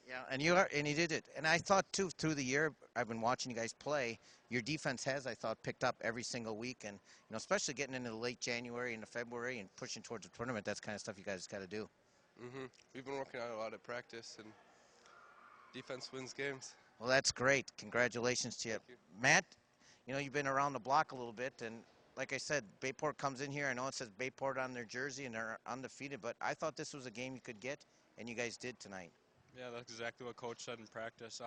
Yeah, and you did it. And I thought, too, through the year, I've been watching you guys play, your defense has, I thought, picked up every single week. And, you know, especially getting into the late January into February and pushing towards the tournament, that's kind of stuff you guys got to do. We've been working on a lot of practice, and defense wins games. Well, that's great. Congratulations to you. Matt, you know, you've been around the block a little bit, and like I said, Bayport comes in here. I know it says Bayport on their jersey, and they're undefeated, but I thought this was a game you could get, and you guys did tonight. Yeah, that's exactly what Coach said in practice.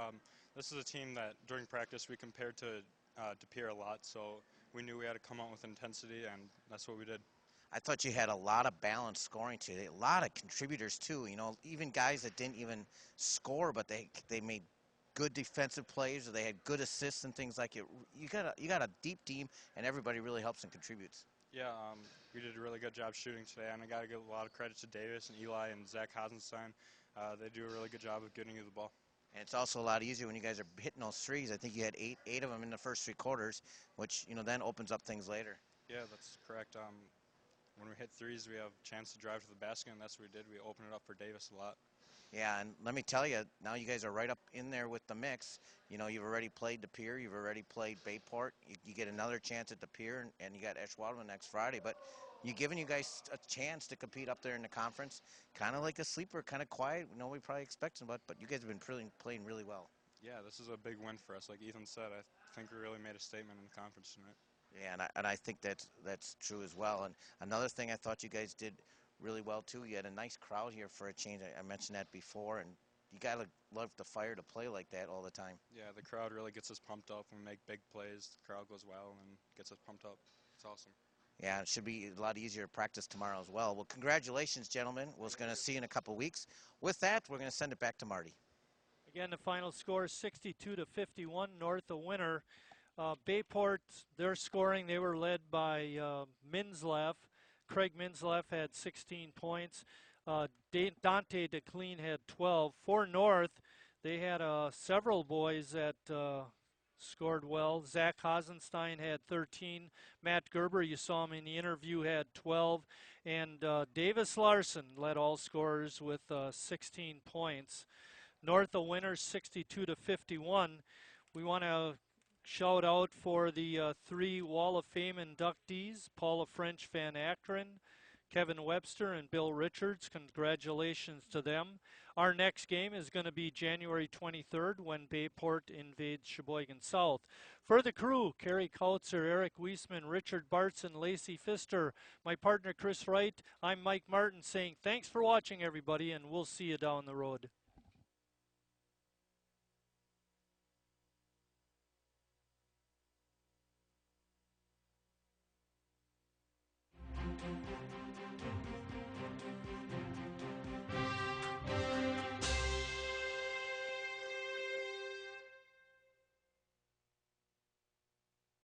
This is a team that during practice we compared to Pierre a lot, so we knew we had to come out with intensity, and that's what we did. I thought you had a lot of balanced scoring today, a lot of contributors too. You know, even guys that didn't even score, but they made good defensive plays, or they had good assists and things like it. You got a deep team, and everybody really helps and contributes. Yeah, we did a really good job shooting today, and I got to give a lot of credit to Davis and Eli and Zach Hasenstein. They do a really good job of getting you the ball. And it's also a lot easier when you guys are hitting those threes. I think you had eight of them in the first 3 quarters, which, you know, then opens up things later. Yeah, that's correct. When we hit threes, we have a chance to drive to the basket, and that's what we did. We opened it up for Davis a lot. Yeah, and let me tell you, now you guys are right up in there with the mix. You know, you've already played De Pere, you've already played Bayport. You get another chance at De Pere, and you got Eschwaldman next Friday. But you're giving you guys a chance to compete up there in the conference, kind of like a sleeper, kind of quiet. Nobody probably expects them, but you guys have been playing really well. Yeah, this is a big win for us. Like Ethan said, I think we really made a statement in the conference tonight. Yeah, and I think that's true as well. And another thing I thought you guys did really well too. You had a nice crowd here for a change. I mentioned that before, and you gotta love the fire to play like that all the time. Yeah, the crowd really gets us pumped up. When we make big plays, the crowd goes wild and gets us pumped up. It's awesome. Yeah, it should be a lot easier to practice tomorrow as well. Well, congratulations, gentlemen. We're going to see you in a couple weeks. With that, we're going to send it back to Marty. Again, the final score is 62-51, North a winner. Bayport, their scoring, they were led by Minsleff. Craig Minsleff had 16 points. Dante DeClean had 12. For North, they had several boys that scored well. Zach Hasenstein had 13. Matt Gerber, you saw him in the interview, had 12. And Davis Larson led all scorers with 16 points. North a winner, 62-51. We want to shout out for the 3 Wall of Fame inductees, Paula French Van Akron, Kevin Webster, and Bill Richards. Congratulations to them. Our next game is going to be January 23rd when Bayport invades Sheboygan South. For the crew, Kerry Kautzer, Eric Wiesman, Richard Bartson, Lacey Pfister, my partner Chris Wright, I'm Mike Martin saying thanks for watching, everybody, and we'll see you down the road.